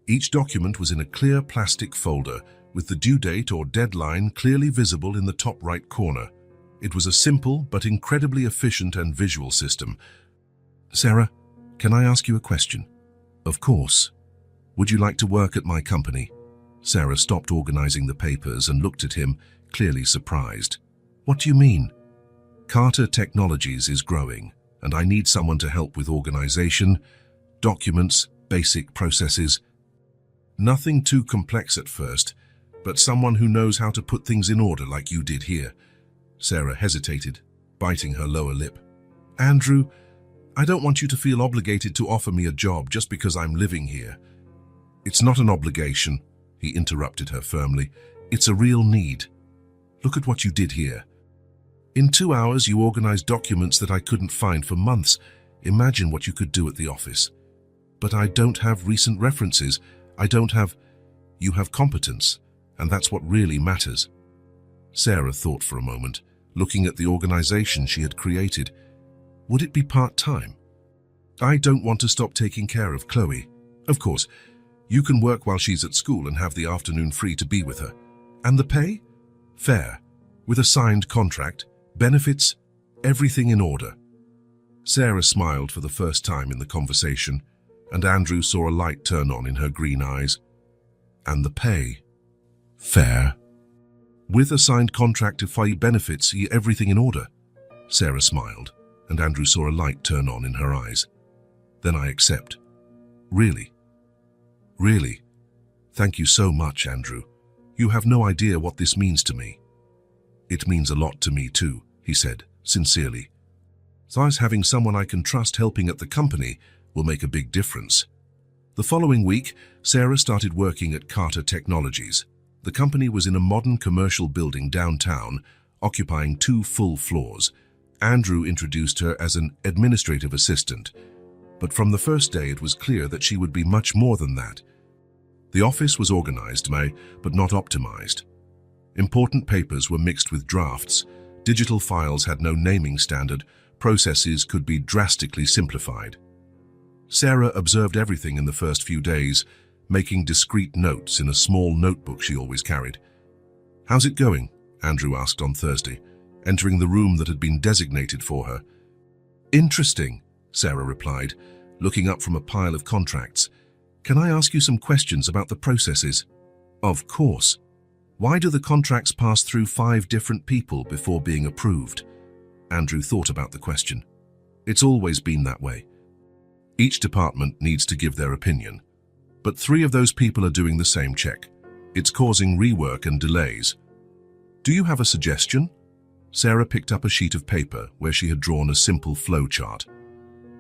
Each document was in a clear plastic folder with the due date or deadline clearly visible in the top right corner. It was a simple but incredibly efficient and visual system. "Sarah, can I ask you a question?" "Of course. Would you like to work at my company?" Sarah stopped organizing the papers and looked at him, clearly surprised. "What do you mean?" "Carter Technologies is growing, and I need someone to help with organization, documents, basic processes. Nothing too complex at first, but someone who knows how to put things in order like you did here." Sarah hesitated, biting her lower lip. "Andrew, I don't want you to feel obligated to offer me a job just because I'm living here." "It's not an obligation," he interrupted her firmly. "It's a real need. Look at what you did here. In 2 hours, you organized documents that I couldn't find for months. Imagine what you could do at the office." "But I don't have recent references. You have competence, and that's what really matters." Sarah thought for a moment, looking at the organization she had created. "Would it be part-time?" "I don't want to stop taking care of Chloe. Of course, you can work while she's at school and have the afternoon free to be with her. And the pay? Fair, with a signed contract, benefits, everything in order." Sarah smiled for the first time in the conversation, and Andrew saw a light turn on in her green eyes. "And the pay? Fair, with a signed contract to pay benefits, everything in order." Sarah smiled, and Andrew saw a light turn on in her eyes. "Then I accept." "Really? Really? Thank you so much, Andrew. You have no idea what this means to me." "It means a lot to me too," he said, sincerely. "Thus having someone I can trust helping at the company will make a big difference." The following week, Sarah started working at Carter Technologies. The company was in a modern commercial building downtown, occupying 2 full floors. Andrew introduced her as an administrative assistant, but from the first day it was clear that she would be much more than that. The office was organized, but not optimized. Important papers were mixed with drafts, digital files had no naming standard, processes could be drastically simplified. Sarah observed everything in the first few days, making discreet notes in a small notebook she always carried. "How's it going?" Andrew asked on Thursday, entering the room that had been designated for her. "Interesting," Sarah replied, looking up from a pile of contracts. "Can I ask you some questions about the processes?" "Of course. Why do the contracts pass through 5 different people before being approved?" Andrew thought about the question. "It's always been that way. Each department needs to give their opinion, but 3 of those people are doing the same check. It's causing rework and delays. Do you have a suggestion?" Sarah picked up a sheet of paper where she had drawn a simple flow chart.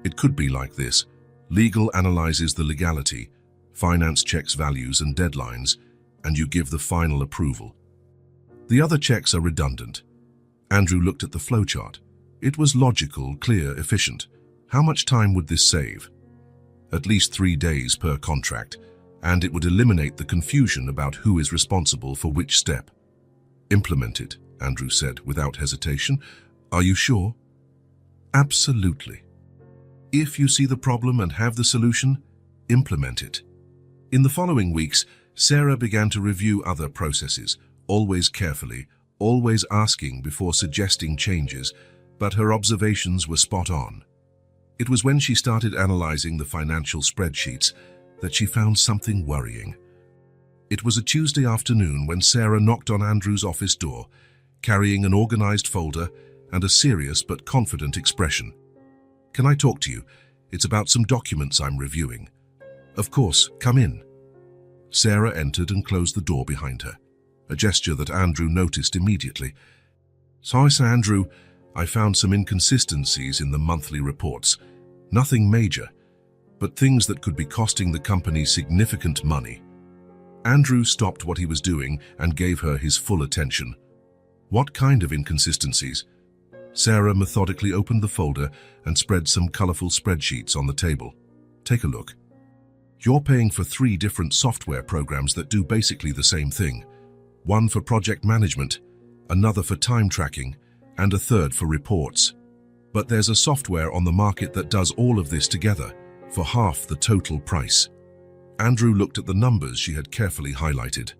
"It could be like this. Legal analyzes the legality, finance checks values and deadlines, and you give the final approval. The other checks are redundant." Andrew looked at the flowchart. It was logical, clear, efficient. How much time would this save? At least 3 days per contract, and it would eliminate the confusion about who is responsible for which step. "Implement it," Andrew said without hesitation. "Are you sure?" "Absolutely. If you see the problem and have the solution, implement it." In the following weeks, Sarah began to review other processes, always carefully, always asking before suggesting changes, but her observations were spot on. It was when she started analyzing the financial spreadsheets that she found something worrying. It was a Tuesday afternoon when Sarah knocked on Andrew's office door, carrying an organized folder and a serious but confident expression. "Can I talk to you? It's about some documents I'm reviewing." "Of course, come in." Sarah entered and closed the door behind her, a gesture that Andrew noticed immediately. "Sorry, Sir Andrew, I found some inconsistencies in the monthly reports. Nothing major, but things that could be costing the company significant money. Andrew stopped what he was doing and gave her his full attention. What kind of inconsistencies? Sarah methodically opened the folder and spread some colorful spreadsheets on the table. Take a look. You're paying for 3 different software programs that do basically the same thing. One for project management, another for time tracking, and a third for reports. But there's a software on the market that does all of this together for half the total price. Andrew looked at the numbers she had carefully highlighted.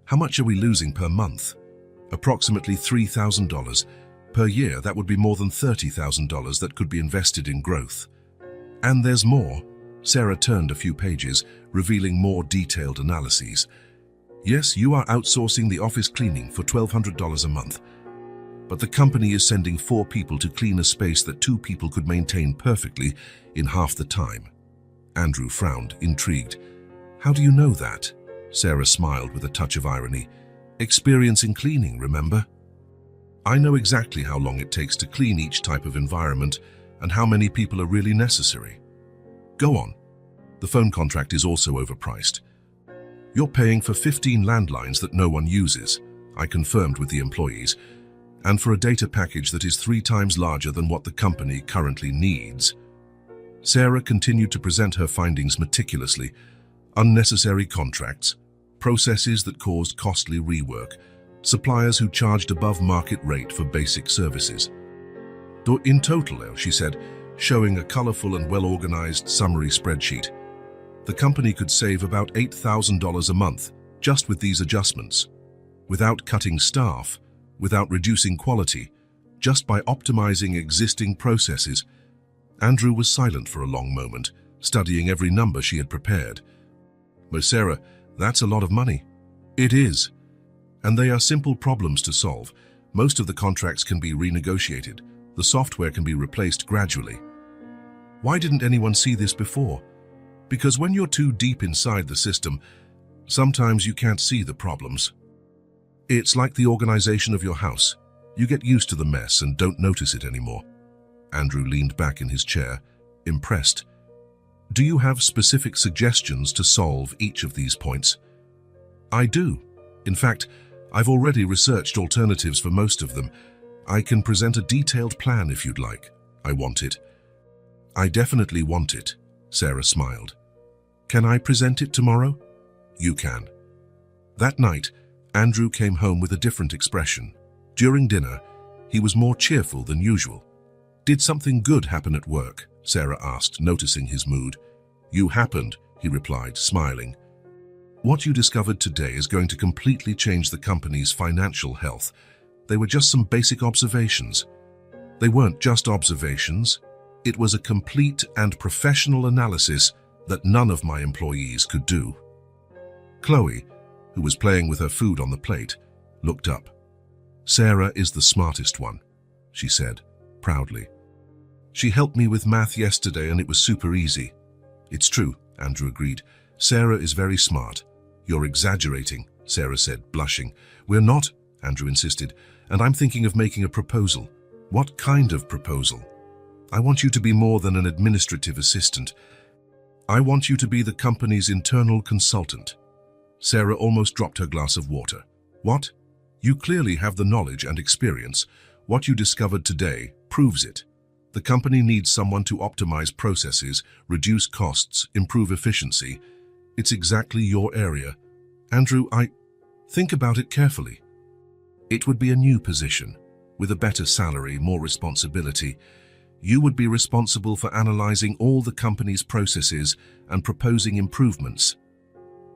How much are we losing per month? Approximately $3,000. Per year, that would be more than $30,000 that could be invested in growth. And there's more. Sarah turned a few pages, revealing more detailed analyses. Yes, you are outsourcing the office cleaning for $1,200 a month. But the company is sending 4 people to clean a space that 2 people could maintain perfectly in half the time. Andrew frowned, intrigued. How do you know that? Sarah smiled with a touch of irony. Experience in cleaning, remember? I know exactly how long it takes to clean each type of environment and how many people are really necessary. Go on. The phone contract is also overpriced. You're paying for 15 landlines that no one uses, I confirmed with the employees, and for a data package that is 3 times larger than what the company currently needs. Sarah continued to present her findings meticulously. Unnecessary contracts, processes that caused costly rework, suppliers who charged above market rate for basic services. In total, she said, showing a colorful and well-organized summary spreadsheet, the company could save about $8,000 a month just with these adjustments, without cutting staff, without reducing quality, just by optimizing existing processes. Andrew was silent for a long moment, studying every number she had prepared. But Sarah, that's a lot of money. It is. And they are simple problems to solve. Most of the contracts can be renegotiated. The software can be replaced gradually. Why didn't anyone see this before? Because when you're too deep inside the system, sometimes you can't see the problems. It's like the organization of your house. You get used to the mess and don't notice it anymore. Andrew leaned back in his chair, impressed. Do you have specific suggestions to solve each of these points? I do. In fact, I've already researched alternatives for most of them. I can present a detailed plan if you'd like. I want it. I definitely want it, Sarah smiled. Can I present it tomorrow? You can. That night, Andrew came home with a different expression. During dinner, he was more cheerful than usual. Did something good happen at work? Sarah asked, noticing his mood. You happened, he replied, smiling. What you discovered today is going to completely change the company's financial health. They were just some basic observations. They weren't just observations. It was a complete and professional analysis that none of my employees could do. Chloe, who was playing with her food on the plate, looked up. Sarah is the smartest one, she said, proudly. She helped me with math yesterday and it was super easy. It's true, Andrew agreed. Sarah is very smart. You're exaggerating, Sarah said, blushing. We're not, Andrew insisted, and I'm thinking of making a proposal. What kind of proposal? I want you to be more than an administrative assistant. I want you to be the company's internal consultant. Sarah almost dropped her glass of water. What? You clearly have the knowledge and experience. What you discovered today proves it. The company needs someone to optimize processes, reduce costs, improve efficiency. It's exactly your area. Andrew, think about it carefully. It would be a new position, with a better salary, more responsibility. You would be responsible for analyzing all the company's processes and proposing improvements.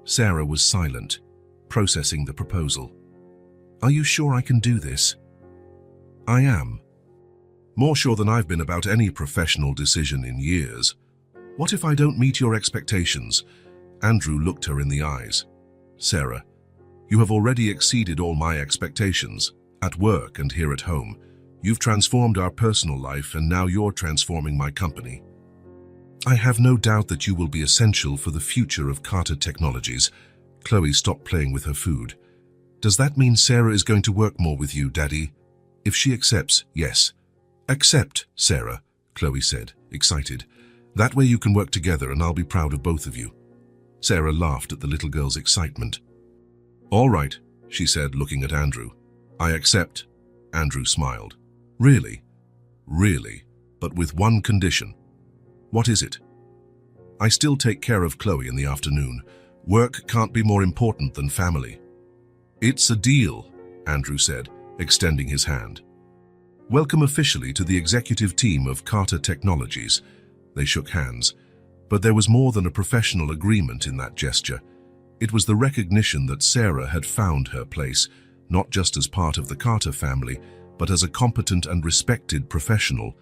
Sarah was silent, processing the proposal. Are you sure I can do this? I am. More sure than I've been about any professional decision in years. What if I don't meet your expectations? Andrew looked her in the eyes. Sarah, you have already exceeded all my expectations, at work and here at home. You've transformed our personal life and now you're transforming my company. I have no doubt that you will be essential for the future of Carter Technologies. Chloe stopped playing with her food. Does that mean Sarah is going to work more with you, Daddy? If she accepts, yes. Accept, Sarah, Chloe said, excited. That way you can work together and I'll be proud of both of you. Sarah laughed at the little girl's excitement. All right, she said, looking at Andrew. I accept. Andrew smiled. Really? Really, but with one condition. What is it? I still take care of Chloe in the afternoon. Work can't be more important than family. It's a deal, Andrew said, extending his hand. Welcome officially to the executive team of Carter Technologies. They shook hands, but there was more than a professional agreement in that gesture. It was the recognition that Sarah had found her place, not just as part of the Carter family, but as a competent and respected professional.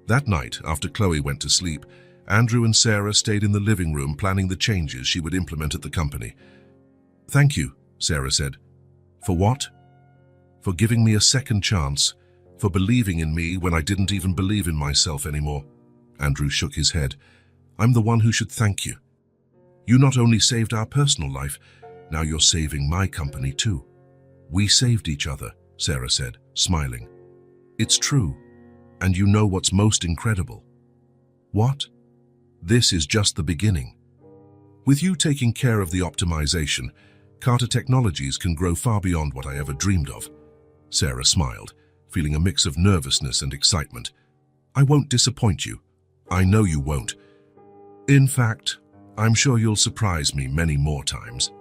That night, after Chloe went to sleep, Andrew and Sarah stayed in the living room planning the changes she would implement at the company. Thank you, Sarah said. For what? For giving me a second chance, for believing in me when I didn't even believe in myself anymore. Andrew shook his head. I'm the one who should thank you. You not only saved our personal life, now you're saving my company too. We saved each other, Sarah said, smiling. It's true, and you know what's most incredible. What? This is just the beginning. With you taking care of the optimization, Carter Technologies can grow far beyond what I ever dreamed of. Sarah smiled, feeling a mix of nervousness and excitement. I won't disappoint you. I know you won't. In fact, I'm sure you'll surprise me many more times.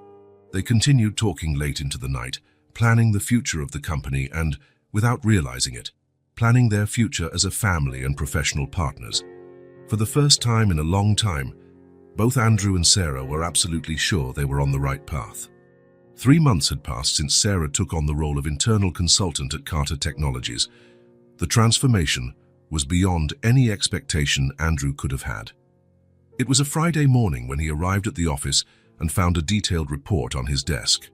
They continued talking late into the night, planning the future of the company and, without realizing it, planning their future as a family and professional partners. For the first time in a long time, both Andrew and Sarah were absolutely sure they were on the right path. 3 months had passed since Sarah took on the role of internal consultant at Carter Technologies. The transformation was beyond any expectation Andrew could have had. It was a Friday morning when he arrived at the office and found a detailed report on his desk.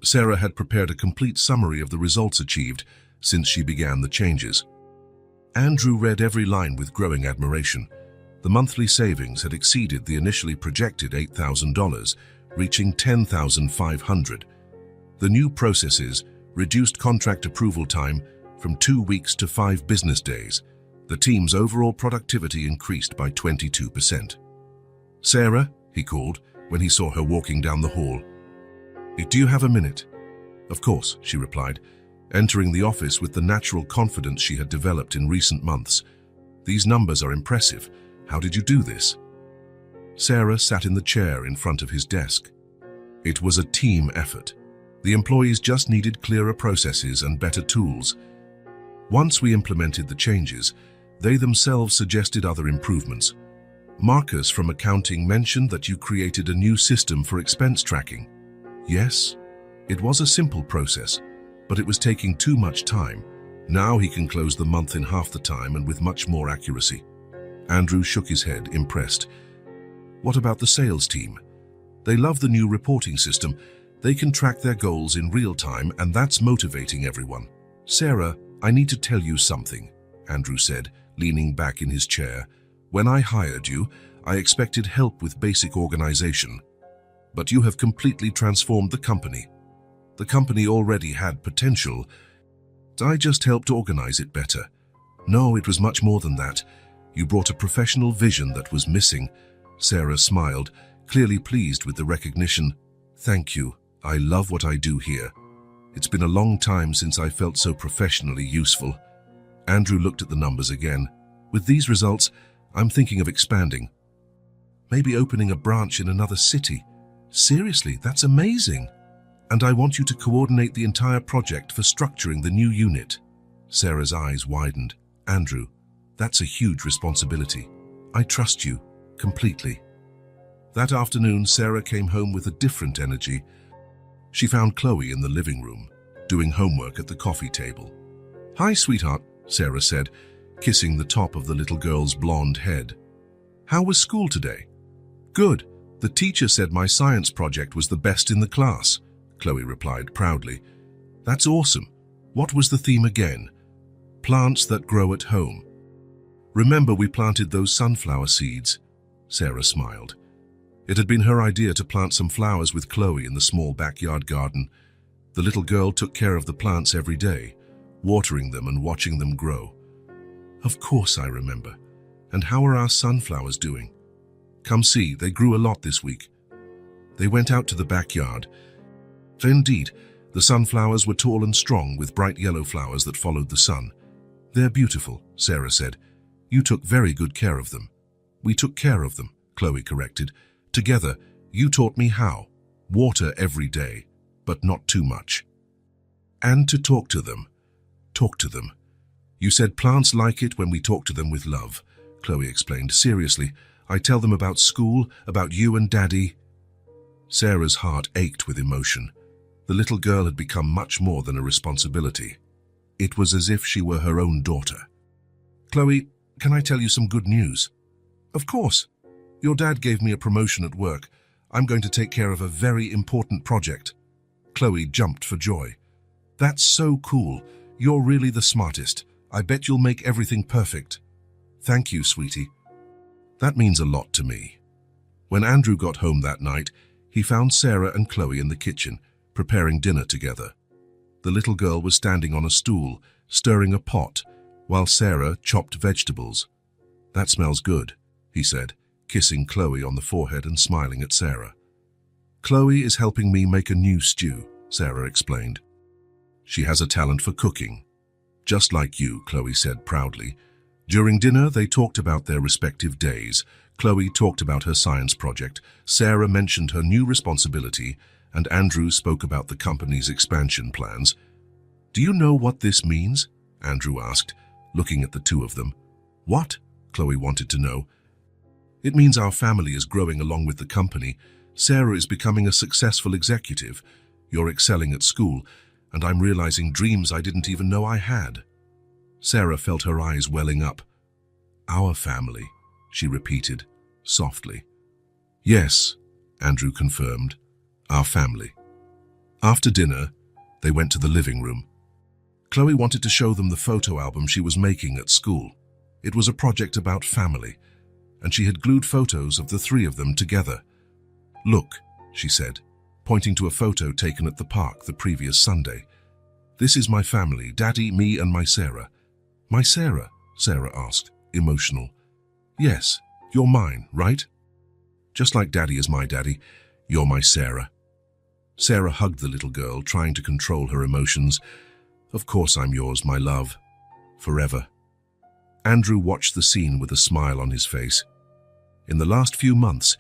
Sarah had prepared a complete summary of the results achieved since she began the changes. Andrew read every line with growing admiration. The monthly savings had exceeded the initially projected $8,000, reaching $10,500. The new processes reduced contract approval time from 2 weeks to 5 business days. The team's overall productivity increased by 22%. Sarah, he called when he saw her walking down the hall. Do you have a minute? Of course, she replied, entering the office with the natural confidence she had developed in recent months. These numbers are impressive. How did you do this? Sarah sat in the chair in front of his desk. It was a team effort. The employees just needed clearer processes and better tools. Once we implemented the changes, they themselves suggested other improvements. Marcus from accounting mentioned that you created a new system for expense tracking. Yes, it was a simple process, but it was taking too much time. Now he can close the month in half the time and with much more accuracy. Andrew shook his head, impressed. What about the sales team? They love the new reporting system. They can track their goals in real time, and that's motivating everyone. Sarah, I need to tell you something, Andrew said, leaning back in his chair. When I hired you, I expected help with basic organization. But you have completely transformed the company. The company already had potential. I just helped organize it better. No, it was much more than that. You brought a professional vision that was missing. Sarah smiled, clearly pleased with the recognition. Thank you. I love what I do here. It's been a long time since I felt so professionally useful. Andrew looked at the numbers again. With these results, I'm thinking of expanding. Maybe opening a branch in another city. Seriously, that's amazing. And I want you to coordinate the entire project for structuring the new unit. Sarah's eyes widened. Andrew, that's a huge responsibility. I trust you completely. That afternoon, Sarah came home with a different energy. She found Chloe in the living room, doing homework at the coffee table. Hi, sweetheart, Sarah said, kissing the top of the little girl's blonde head. How was school today? Good. The teacher said my science project was the best in the class, Chloe replied proudly. That's awesome. What was the theme again? Plants that grow at home. Remember we planted those sunflower seeds? Sarah smiled. It had been her idea to plant some flowers with Chloe in the small backyard garden. The little girl took care of the plants every day, watering them and watching them grow. Of course I remember. And how are our sunflowers doing? Come see, they grew a lot this week. They went out to the backyard. Indeed, the sunflowers were tall and strong with bright yellow flowers that followed the sun. They're beautiful, Sarah said. You took very good care of them. We took care of them, Chloe corrected. Together, you taught me how. Water every day, but not too much. And to talk to them. Talk to them. You said plants like it when we talk to them with love, Chloe explained. Seriously, I tell them about school, about you and Daddy. Sarah's heart ached with emotion. The little girl had become much more than a responsibility. It was as if she were her own daughter. Chloe, can I tell you some good news? Of course. Your dad gave me a promotion at work. I'm going to take care of a very important project. Chloe jumped for joy. That's so cool. You're really the smartest. I bet you'll make everything perfect. Thank you, sweetie. That means a lot to me. When Andrew got home that night, he found Sarah and Chloe in the kitchen, preparing dinner together. The little girl was standing on a stool, stirring a pot, while Sarah chopped vegetables. That smells good, he said, kissing Chloe on the forehead and smiling at Sarah. Chloe is helping me make a new stew, Sarah explained. She has a talent for cooking. Just like you, Chloe said proudly. During dinner, they talked about their respective days. Chloe talked about her science project, Sarah mentioned her new responsibility, and Andrew spoke about the company's expansion plans. Do you know what this means? Andrew asked, looking at the two of them. What? Chloe wanted to know. It means our family is growing along with the company. Sarah is becoming a successful executive. You're excelling at school, and I'm realizing dreams I didn't even know I had. Sarah felt her eyes welling up. Our family, she repeated, softly. Yes, Andrew confirmed. Our family. After dinner, they went to the living room. Chloe wanted to show them the photo album she was making at school. It was a project about family, and she had glued photos of the three of them together. Look, she said, pointing to a photo taken at the park the previous Sunday. This is my family, Daddy, me, and my Sarah. My Sarah? Sarah asked, emotional. Yes, you're mine, right? Just like Daddy is my daddy, you're my Sarah. Sarah hugged the little girl, trying to control her emotions. Of course I'm yours, my love. Forever. Andrew watched the scene with a smile on his face. In the last few months,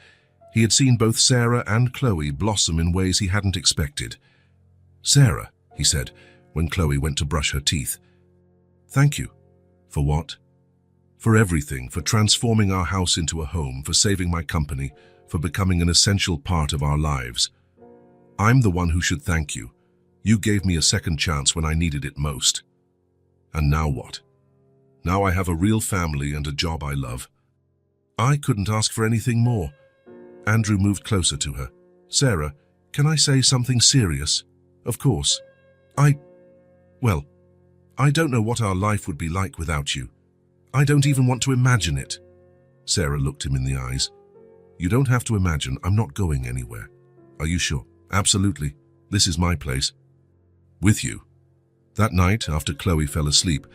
he had seen both Sarah and Chloe blossom in ways he hadn't expected. Sarah, he said, when Chloe went to brush her teeth. Thank you. For what? For everything, for transforming our house into a home, for saving my company, for becoming an essential part of our lives. I'm the one who should thank you. You gave me a second chance when I needed it most. And now what? Now I have a real family and a job I love. I couldn't ask for anything more. Andrew moved closer to her. Sarah, can I say something serious? Of course. I don't know what our life would be like without you. I don't even want to imagine it. Sarah looked him in the eyes. You don't have to imagine. I'm not going anywhere. Are you sure? Absolutely. This is my place. With you. That night, after Chloe fell asleep,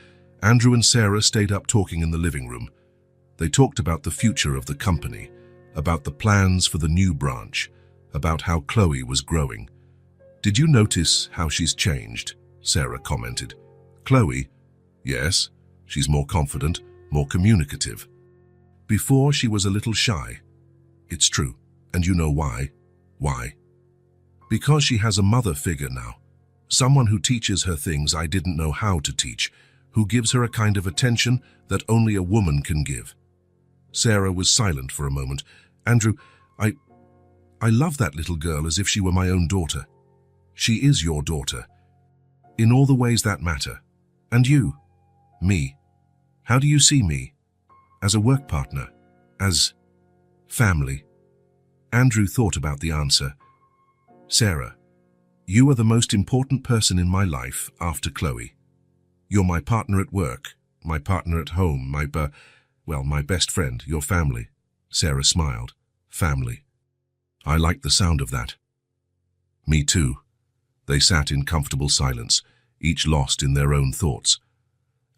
Andrew and Sarah stayed up talking in the living room. They talked about the future of the company, about the plans for the new branch, about how Chloe was growing. Did you notice how she's changed? Sarah commented. Chloe? Yes, she's more confident, more communicative. Before, she was a little shy. It's true. And you know why? Why? Because she has a mother figure now. Someone who teaches her things I didn't know how to teach, who gives her a kind of attention that only a woman can give. Sarah was silent for a moment. Andrew, I love that little girl as if she were my own daughter. She is your daughter. In all the ways that matter. And you? Me? How do you see me? As a work partner? As family? Andrew thought about the answer. Sarah, you are the most important person in my life after Chloe. You're my partner at work, my partner at home, my best friend, your family. Sarah smiled. Family. I like the sound of that. Me too. They sat in comfortable silence, each lost in their own thoughts.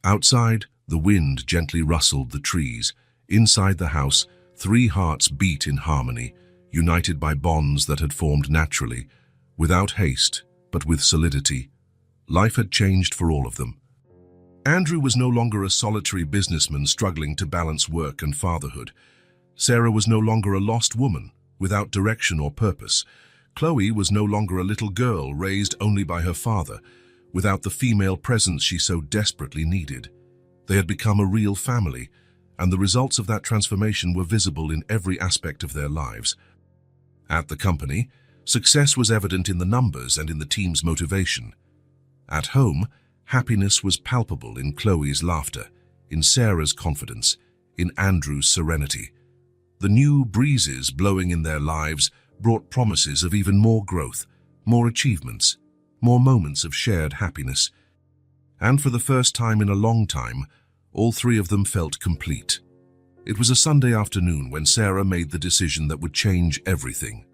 Outside, The wind gently rustled the trees. Inside the house, three hearts beat in harmony, united by bonds that had formed naturally, without haste, but with solidity. Life had changed for all of them. Andrew was no longer a solitary businessman struggling to balance work and fatherhood. Sarah was no longer a lost woman, without direction or purpose. Chloe was no longer a little girl raised only by her father, without the female presence she so desperately needed. They had become a real family, and the results of that transformation were visible in every aspect of their lives. At the company, success was evident in the numbers and in the team's motivation. At home, happiness was palpable in Chloe's laughter, in Sarah's confidence, in Andrew's serenity. The new breezes blowing in their lives brought promises of even more growth, more achievements, more moments of shared happiness. And for the first time in a long time, all three of them felt complete. It was a Sunday afternoon when Sarah made the decision that would change everything.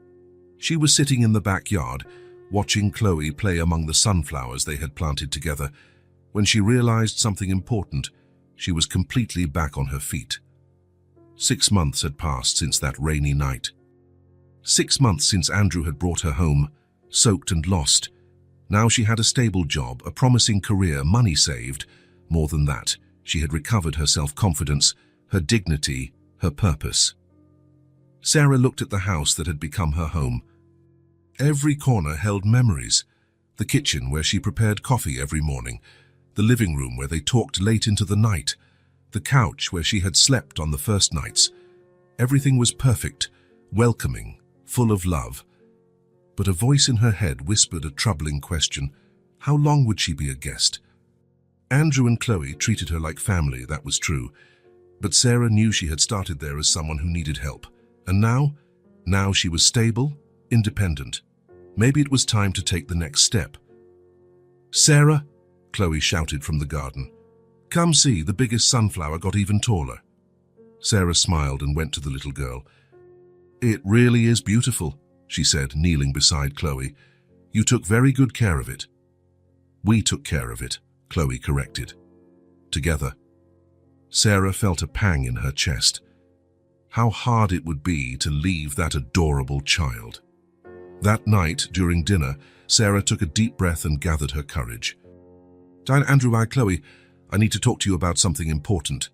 She was sitting in the backyard, watching Chloe play among the sunflowers they had planted together. When she realized something important, she was completely back on her feet. 6 months had passed since that rainy night. 6 months since Andrew had brought her home, soaked and lost. Now she had a stable job, a promising career, money saved. More than that, she had recovered her self-confidence, her dignity, her purpose. Sarah looked at the house that had become her home. Every corner held memories. The kitchen where she prepared coffee every morning, the living room where they talked late into the night, the couch where she had slept on the first nights. Everything was perfect, welcoming, full of love. But a voice in her head whispered a troubling question. How long would she be a guest? Andrew and Chloe treated her like family, that was true. But Sarah knew she had started there as someone who needed help. And now she was stable, independent. Maybe it was time to take the next step. "Sarah," Chloe shouted from the garden. "Come see, the biggest sunflower got even taller." Sarah smiled and went to the little girl. "It really is beautiful," she said, kneeling beside Chloe. "You took very good care of it." "We took care of it," Chloe corrected. "Together." Sarah felt a pang in her chest. How hard it would be to leave that adorable child. That night, during dinner, Sarah took a deep breath and gathered her courage. "Andrew, Chloe, I need to talk to you about something important."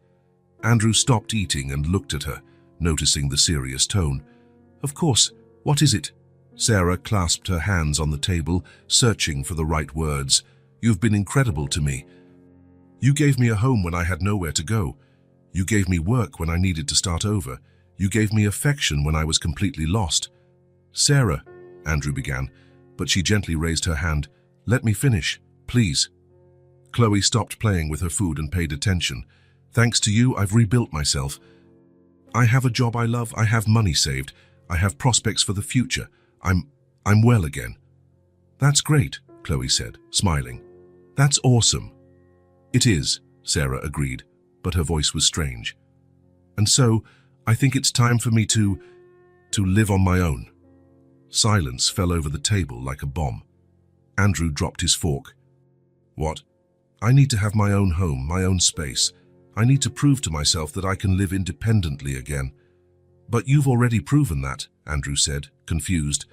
Andrew stopped eating and looked at her, noticing the serious tone. "Of course, what is it?" Sarah clasped her hands on the table, searching for the right words. "You've been incredible to me. You gave me a home when I had nowhere to go. You gave me work when I needed to start over. You gave me affection when I was completely lost." "Sarah," Andrew began, but she gently raised her hand. "Let me finish, please." Chloe stopped playing with her food and paid attention. "Thanks to you, I've rebuilt myself. I have a job I love, I have money saved, I have prospects for the future. I'm well again." "That's great," Chloe said, smiling. "That's awesome." "It is," Sarah agreed, but her voice was strange. "And so, I think it's time for me to live on my own." Silence fell over the table like a bomb. Andrew dropped his fork. "What?" "I need to have my own home, my own space. I need to prove to myself that I can live independently again." "But you've already proven that," Andrew said, confused.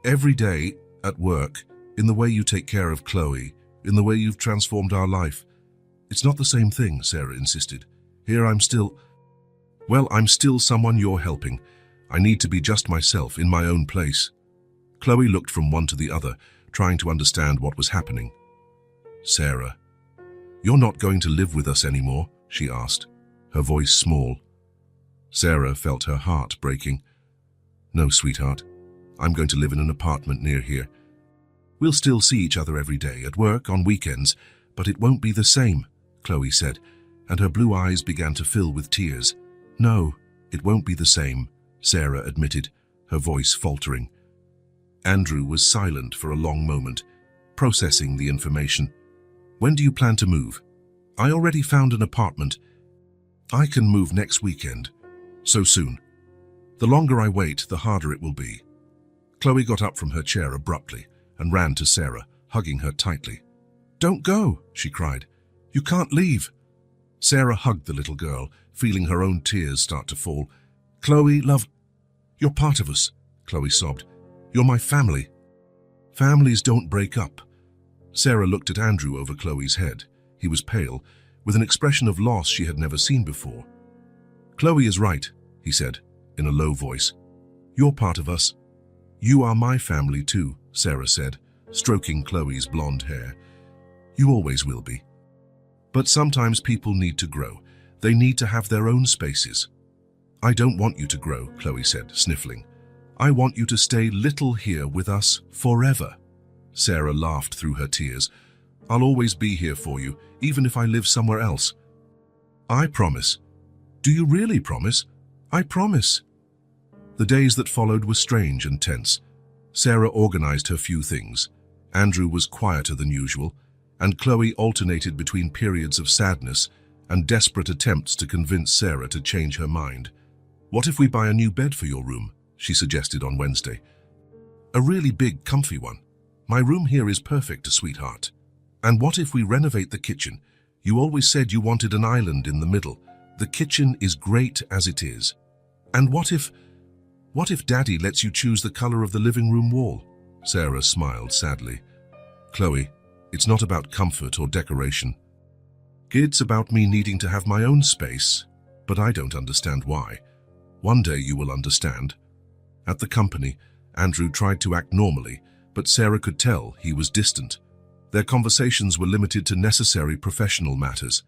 "Every day, at work, in the way you take care of Chloe, in the way you've transformed our life." "It's not the same thing," Sarah insisted. "Here I'm still someone you're helping. I need to be just myself, in my own place." Chloe looked from one to the other, trying to understand what was happening. "Sarah, you're not going to live with us anymore?" she asked, her voice small. Sarah felt her heart breaking. "No, sweetheart. I'm going to live in an apartment near here. We'll still see each other every day, at work, on weekends, but it won't be the same," Chloe said, and her blue eyes began to fill with tears. "No, it won't be the same," Sarah admitted, her voice faltering. Andrew was silent for a long moment, processing the information. "When do you plan to move?" "I already found an apartment. I can move next weekend." "So soon?" "The longer I wait, the harder it will be." Chloe got up from her chair abruptly and ran to Sarah, hugging her tightly. "Don't go," she cried. "You can't leave." Sarah hugged the little girl, feeling her own tears start to fall. "Chloe, love, you're part of us," Chloe sobbed. "You're my family." "Families don't break up." Sarah looked at Andrew over Chloe's head. He was pale, with an expression of loss she had never seen before. "Chloe is right," he said, in a low voice. "You're part of us." "You are my family too," Sarah said, stroking Chloe's blonde hair. "You always will be. But sometimes people need to grow. They need to have their own spaces." "I don't want you to grow," Chloe said, sniffling. "I want you to stay little here with us forever." Sarah laughed through her tears. "I'll always be here for you, even if I live somewhere else." "I promise." "Do you really promise?" "I promise." The days that followed were strange and tense. Sarah organized her few things. Andrew was quieter than usual, and Chloe alternated between periods of sadness and desperate attempts to convince Sarah to change her mind. "What if we buy a new bed for your room?" she suggested on Wednesday. "A really big, comfy one. My room here is perfect, sweetheart. And what if we renovate the kitchen? You always said you wanted an island in the middle. The kitchen is great as it is. And what if Daddy lets you choose the color of the living room wall?" Sarah smiled sadly. "Chloe, it's not about comfort or decoration. It's about me needing to have my own space, but I don't understand why. One day you will understand." At the company, Andrew tried to act normally, but Sarah could tell he was distant. Their conversations were limited to necessary professional matters.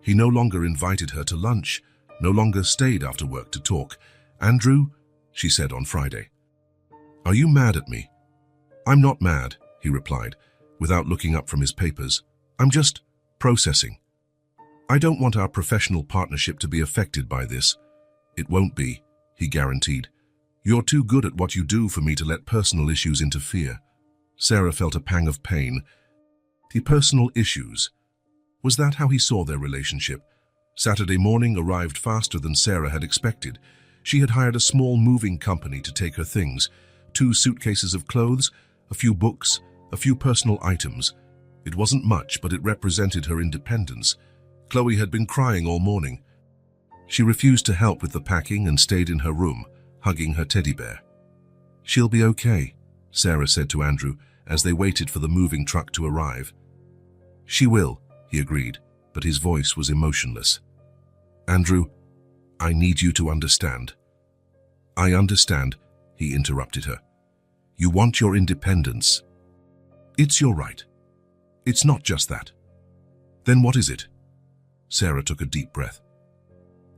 He no longer invited her to lunch, no longer stayed after work to talk. "Andrew," she said on Friday, "are you mad at me?" "I'm not mad," he replied, without looking up from his papers. "I'm just processing. I don't want our professional partnership to be affected by this." "It won't be," he guaranteed. "You're too good at what you do for me to let personal issues interfere." Sarah felt a pang of pain. The personal issues. Was that how he saw their relationship? Saturday morning arrived faster than Sarah had expected. She had hired a small moving company to take her things. 2 suitcases of clothes, a few books, a few personal items. It wasn't much, but it represented her independence. Chloe had been crying all morning. She refused to help with the packing and stayed in her room, hugging her teddy bear. "She'll be okay," Sarah said to Andrew as they waited for the moving truck to arrive. "She will," he agreed, but his voice was emotionless. "Andrew, I need you to understand." "I understand," he interrupted her. "You want your independence. It's your right. It's not just that." "Then what is it?" Sarah took a deep breath.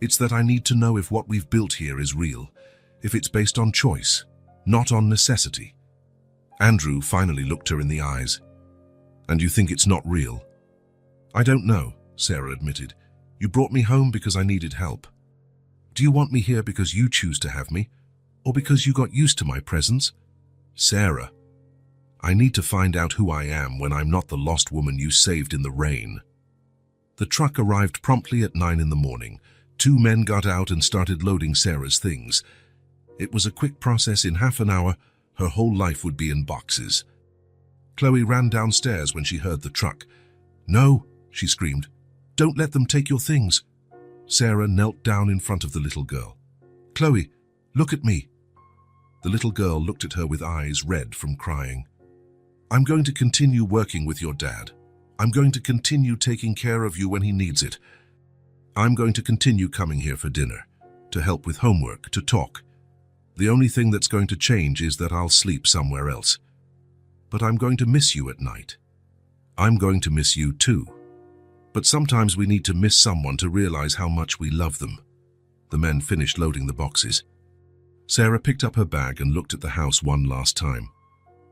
"It's that I need to know if what we've built here is real, if it's based on choice, not on necessity." Andrew finally looked her in the eyes. "And you think it's not real?" "I don't know," Sarah admitted. "You brought me home because I needed help. Do you want me here because you choose to have me, or because you got used to my presence?" "Sarah, I need to find out who I am when I'm not the lost woman you saved in the rain." The truck arrived promptly at 9 in the morning. 2 men got out and started loading Sarah's things. It was a quick process. In half an hour, her whole life would be in boxes. Chloe ran downstairs when she heard the truck. "No," she screamed. "Don't let them take your things." Sarah knelt down in front of the little girl. "Chloe, look at me." The little girl looked at her with eyes red from crying. "I'm going to continue working with your dad. I'm going to continue taking care of you when he needs it. I'm going to continue coming here for dinner, to help with homework, to talk. The only thing that's going to change is that I'll sleep somewhere else. But I'm going to miss you at night. I'm going to miss you too. But sometimes we need to miss someone to realize how much we love them." The men finished loading the boxes. Sarah picked up her bag and looked at the house one last time.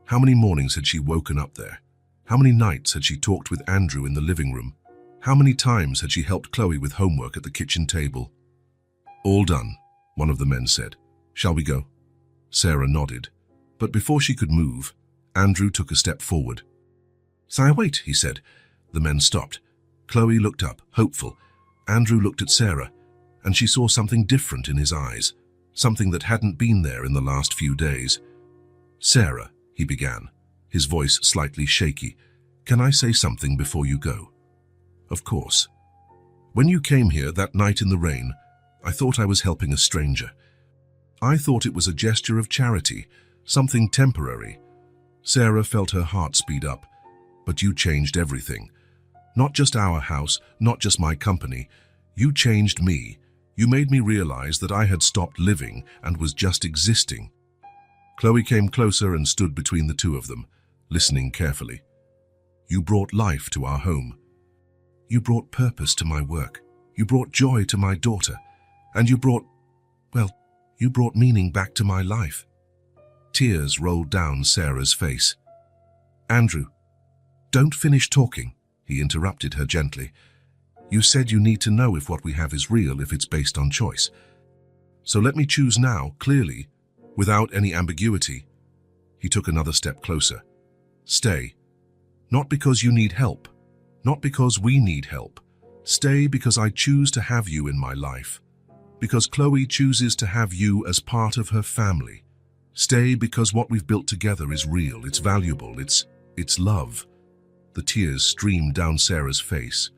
How many mornings had she woken up there? How many nights had she talked with Andrew in the living room? How many times had she helped Chloe with homework at the kitchen table? "All done," one of the men said. "Shall we go?" Sarah nodded. But before she could move, Andrew took a step forward. "Say, wait," he said. The men stopped. Chloe looked up, hopeful. Andrew looked at Sarah, and she saw something different in his eyes, something that hadn't been there in the last few days. "Sarah," he began, his voice slightly shaky, "can I say something before you go?" "Of course." When you came here that night in the rain, I thought I was helping a stranger. I thought it was a gesture of charity, something temporary. Sarah felt her heart speed up. But you changed everything. Not just our house, not just my company. You changed me. You made me realize that I had stopped living and was just existing. Chloe came closer and stood between the two of them, listening carefully. You brought life to our home. You brought purpose to my work. You brought joy to my daughter. And you brought meaning back to my life. Tears rolled down Sarah's face. Andrew, don't finish talking, he interrupted her gently. You said you need to know if what we have is real, if it's based on choice. So let me choose now, clearly, without any ambiguity. He took another step closer. Stay. Not because you need help. Not because we need help. Stay because I choose to have you in my life. Because Chloe chooses to have you as part of her family. Stay because what we've built together is real, it's valuable, it's love. The tears streamed down Sarah's face.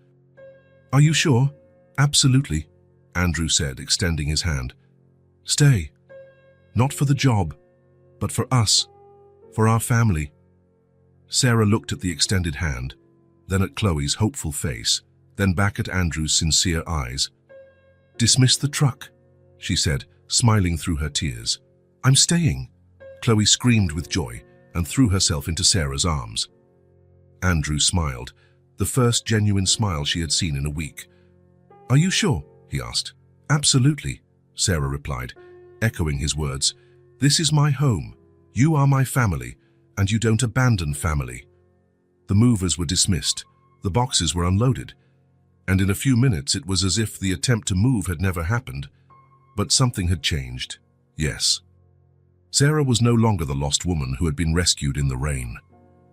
Are you sure? Absolutely, Andrew said, extending his hand. Stay. Not for the job, but for us, for our family. Sarah looked at the extended hand, then at Chloe's hopeful face, then back at Andrew's sincere eyes. Dismiss the truck, she said, smiling through her tears. I'm staying. Chloe screamed with joy and threw herself into Sarah's arms. Andrew smiled, the first genuine smile she had seen in a week. Are you sure? He asked. Absolutely, Sarah replied, echoing his words. This is my home. You are my family, and you don't abandon family. The movers were dismissed. The boxes were unloaded. And in a few minutes it was as if the attempt to move had never happened. But something had changed. Yes. Sarah was no longer the lost woman who had been rescued in the rain.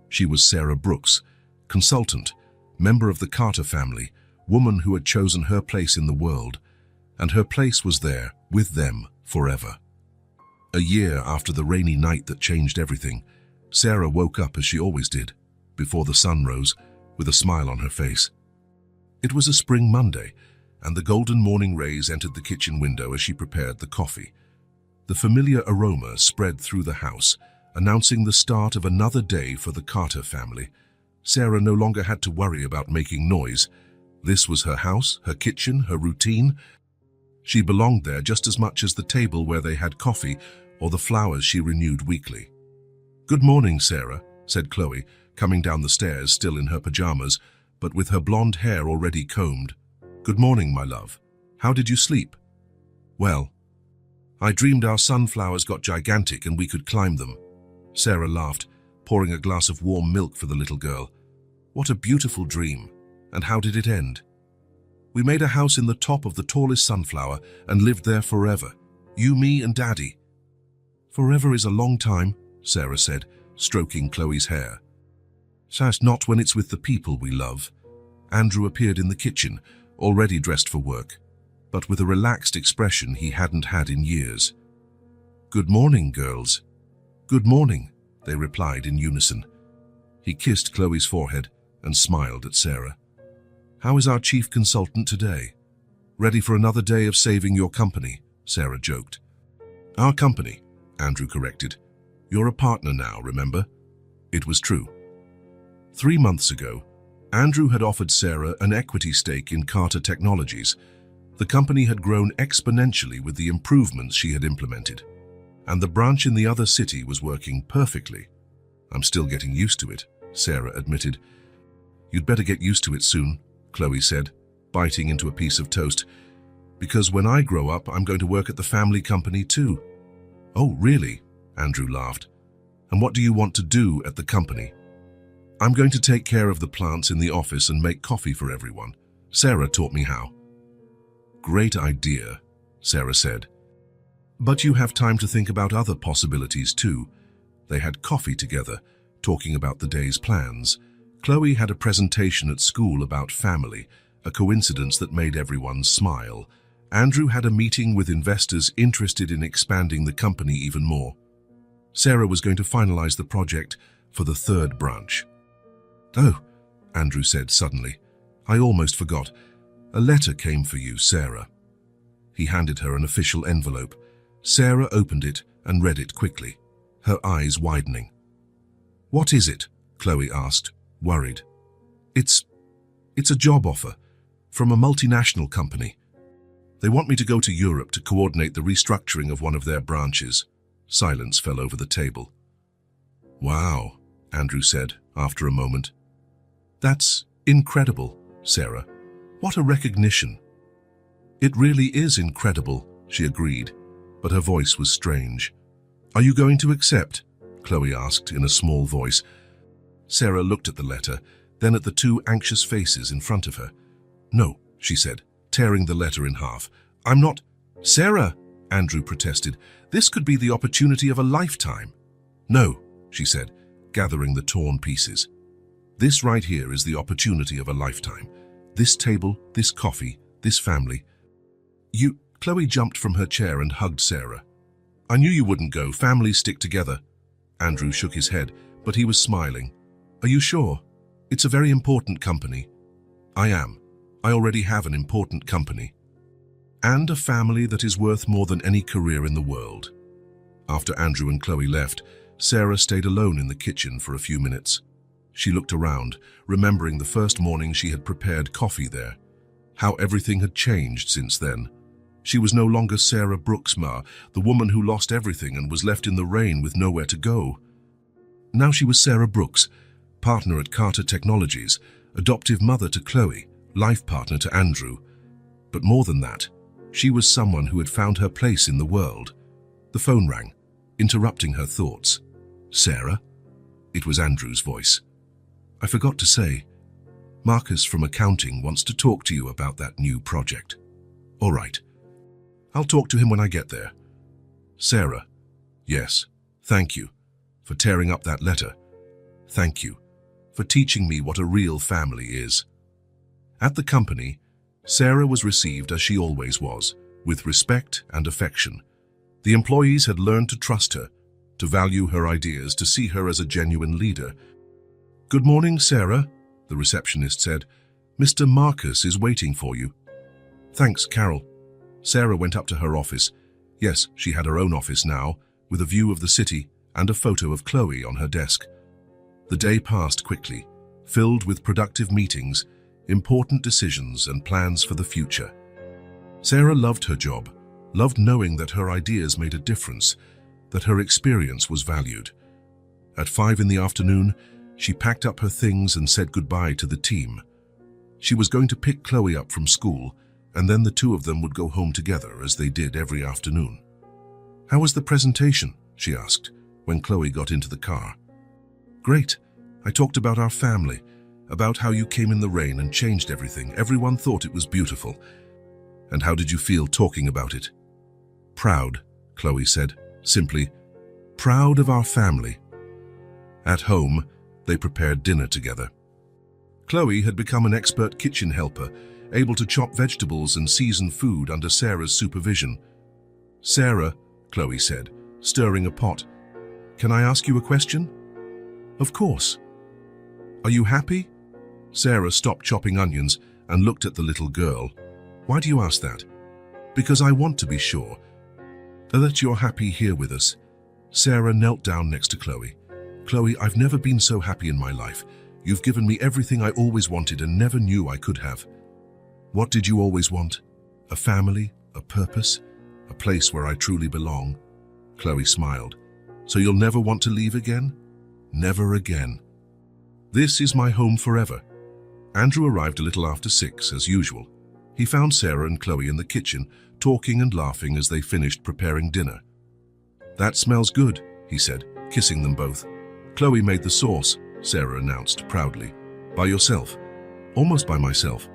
She was Sarah Brooks, consultant, member of the Carter family, woman who had chosen her place in the world, and her place was there, with them, forever. A year after the rainy night that changed everything, Sarah woke up as she always did, before the sun rose, with a smile on her face. It was a spring Monday, and the golden morning rays entered the kitchen window as she prepared the coffee. The familiar aroma spread through the house, announcing the start of another day for the Carter family. Sarah no longer had to worry about making noise. This was her house, her kitchen, her routine. She belonged there just as much as the table where they had coffee or the flowers she renewed weekly. Good morning, Sarah, said Chloe, coming down the stairs still in her pajamas, but with her blonde hair already combed. Good morning, my love. How did you sleep? Well, I dreamed our sunflowers got gigantic and we could climb them. Sarah laughed, pouring a glass of warm milk for the little girl. What a beautiful dream. And how did it end? We made a house in the top of the tallest sunflower and lived there forever. You, me, and Daddy. Forever is a long time, Sarah said, stroking Chloe's hair. That's not when it's with the people we love. Andrew appeared in the kitchen, already dressed for work, but with a relaxed expression he hadn't had in years. Good morning, girls. Good morning, they replied in unison. He kissed Chloe's forehead and smiled at Sarah. How is our chief consultant today? Ready for another day of saving your company, Sarah joked. Our company, Andrew corrected. You're a partner now, remember? It was true. 3 months ago, Andrew had offered Sarah an equity stake in Carter Technologies. The company had grown exponentially with the improvements she had implemented, and the branch in the other city was working perfectly. I'm still getting used to it, Sarah admitted. You'd better get used to it soon, Chloe said, biting into a piece of toast. Because when I grow up, I'm going to work at the family company too. Oh, really? Andrew laughed. And what do you want to do at the company? I'm going to take care of the plants in the office and make coffee for everyone. Sarah taught me how. Great idea, Sarah said. But you have time to think about other possibilities too. They had coffee together, talking about the day's plans. Chloe had a presentation at school about family, a coincidence that made everyone smile. Andrew had a meeting with investors interested in expanding the company even more. Sarah was going to finalize the project for the third branch. Oh, Andrew said suddenly. I almost forgot. "A letter came for you, Sarah." He handed her an official envelope. Sarah opened it and read it quickly, her eyes widening. "What is it?" Chloe asked, worried. It's a job offer from a multinational company. They want me to go to Europe to coordinate the restructuring of one of their branches." Silence fell over the table. "Wow," Andrew said after a moment. "That's incredible, Sarah. What a recognition." "It really is incredible," she agreed, but her voice was strange. "Are you going to accept?" Chloe asked in a small voice. Sarah looked at the letter, then at the two anxious faces in front of her. "No," she said, tearing the letter in half. "I'm not—" "Sarah," Andrew protested, "this could be the opportunity of a lifetime." "No," she said, gathering the torn pieces. "This right here is the opportunity of a lifetime. This table, this coffee, this family." "You—" Chloe jumped from her chair and hugged Sarah. "I knew you wouldn't go. Families stick together." Andrew shook his head, but he was smiling. "Are you sure? It's a very important company." "I am. I already have an important company. And a family that is worth more than any career in the world." After Andrew and Chloe left, Sarah stayed alone in the kitchen for a few minutes. She looked around, remembering the first morning she had prepared coffee there. How everything had changed since then. She was no longer Sarah Brooksma, the woman who lost everything and was left in the rain with nowhere to go. Now she was Sarah Brooks, partner at Carter Technologies, adoptive mother to Chloe, life partner to Andrew. But more than that, she was someone who had found her place in the world. The phone rang, interrupting her thoughts. "Sarah?" It was Andrew's voice. "I forgot to say, Marcus from accounting wants to talk to you about that new project." "All right. I'll talk to him when I get there." "Sarah." "Yes, thank you for tearing up that letter. Thank you for teaching me what a real family is." At the company, Sarah was received as she always was, with respect and affection. The employees had learned to trust her, to value her ideas, to see her as a genuine leader. "Good morning, Sarah," the receptionist said. "Mr. Marcus is waiting for you." "Thanks, Carol." Sarah went up to her office. Yes, she had her own office now, with a view of the city and a photo of Chloe on her desk. The day passed quickly, filled with productive meetings, important decisions and plans for the future. Sarah loved her job, loved knowing that her ideas made a difference, that her experience was valued. At 5 in the afternoon, she packed up her things and said goodbye to the team. She was going to pick Chloe up from school, and then the two of them would go home together as they did every afternoon. "How was the presentation?" she asked, when Chloe got into the car. "Great. I talked about our family, about how you came in the rain and changed everything. Everyone thought it was beautiful." "And how did you feel talking about it?" "Proud," Chloe said, simply. "Proud of our family." At home, they prepared dinner together. Chloe had become an expert kitchen helper, able to chop vegetables and season food under Sarah's supervision. "Sarah," Chloe said, stirring a pot, "can I ask you a question?" "Of course." "Are you happy?" Sarah stopped chopping onions and looked at the little girl. "Why do you ask that?" "Because I want to be sure that you're happy here with us." Sarah knelt down next to Chloe. "Chloe, I've never been so happy in my life. You've given me everything I always wanted and never knew I could have." "What did you always want? A family, a purpose, a place where I truly belong?" Chloe smiled. "So you'll never want to leave again?" "Never again. This is my home forever." Andrew arrived a little after 6, as usual. He found Sarah and Chloe in the kitchen, talking and laughing as they finished preparing dinner. "That smells good," he said, kissing them both. "Chloe made the sauce," Sarah announced proudly. "By yourself?" "Almost by myself.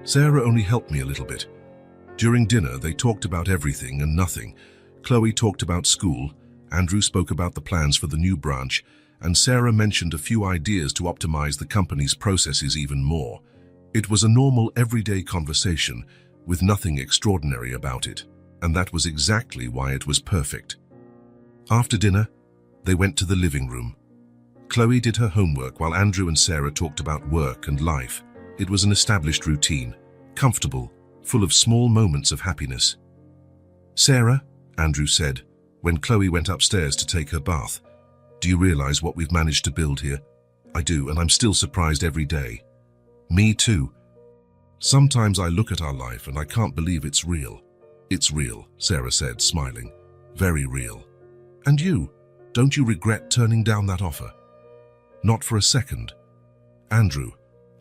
Sarah only helped me a little bit." During dinner, they talked about everything and nothing. Chloe talked about school, Andrew spoke about the plans for the new branch, and Sarah mentioned a few ideas to optimize the company's processes even more. It was a normal, everyday conversation, with nothing extraordinary about it, and that was exactly why it was perfect. After dinner, they went to the living room. Chloe did her homework while Andrew and Sarah talked about work and life. It was an established routine. comfortable, full of small moments of happiness. "Sarah," Andrew said, when Chloe went upstairs to take her bath, "do you realize what we've managed to build here?" "I do, and I'm still surprised every day." "Me too. Sometimes I look at our life and I can't believe it's real." "It's real," Sarah said, smiling. "Very real." "And you? Don't you regret turning down that offer?" "Not for a second. Andrew,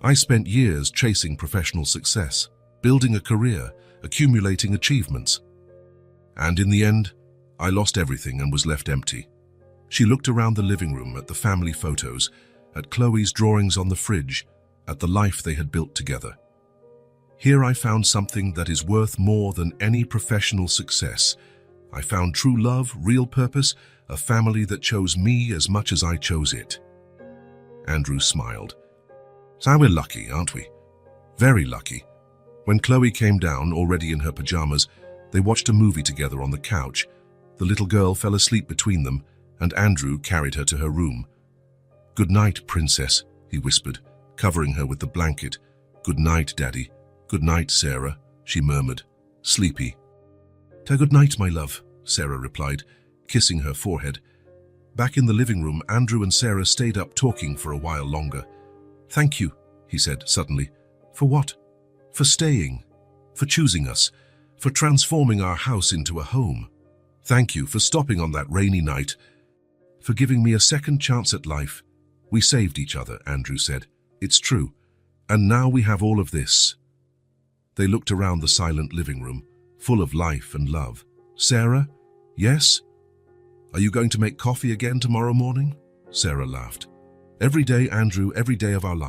I spent years chasing professional success, building a career, accumulating achievements. And in the end, I lost everything and was left empty." She looked around the living room at the family photos, at Chloe's drawings on the fridge, at the life they had built together. "Here I found something that is worth more than any professional success. I found true love, real purpose, a family that chose me as much as I chose it." Andrew smiled. "So we're lucky, aren't we? Very lucky." When Chloe came down, already in her pajamas, they watched a movie together on the couch. The little girl fell asleep between them, and Andrew carried her to her room. "Good night, princess," he whispered, covering her with the blanket. "Good night, Daddy." "Good night, Sarah," she murmured, sleepy. "Good night, my love," Sarah replied, kissing her forehead. Back in the living room, Andrew and Sarah stayed up talking for a while longer. "Thank you," he said suddenly. "For what?" "For staying, for choosing us, for transforming our house into a home. Thank you for stopping on that rainy night, for giving me a second chance at life. We saved each other," Andrew said. "It's true. And now we have all of this." They looked around the silent living room, full of life and love. "Sarah?" "Yes?" "Are you going to make coffee again tomorrow morning?" Sarah laughed. "Every day, Andrew, every day of our lives."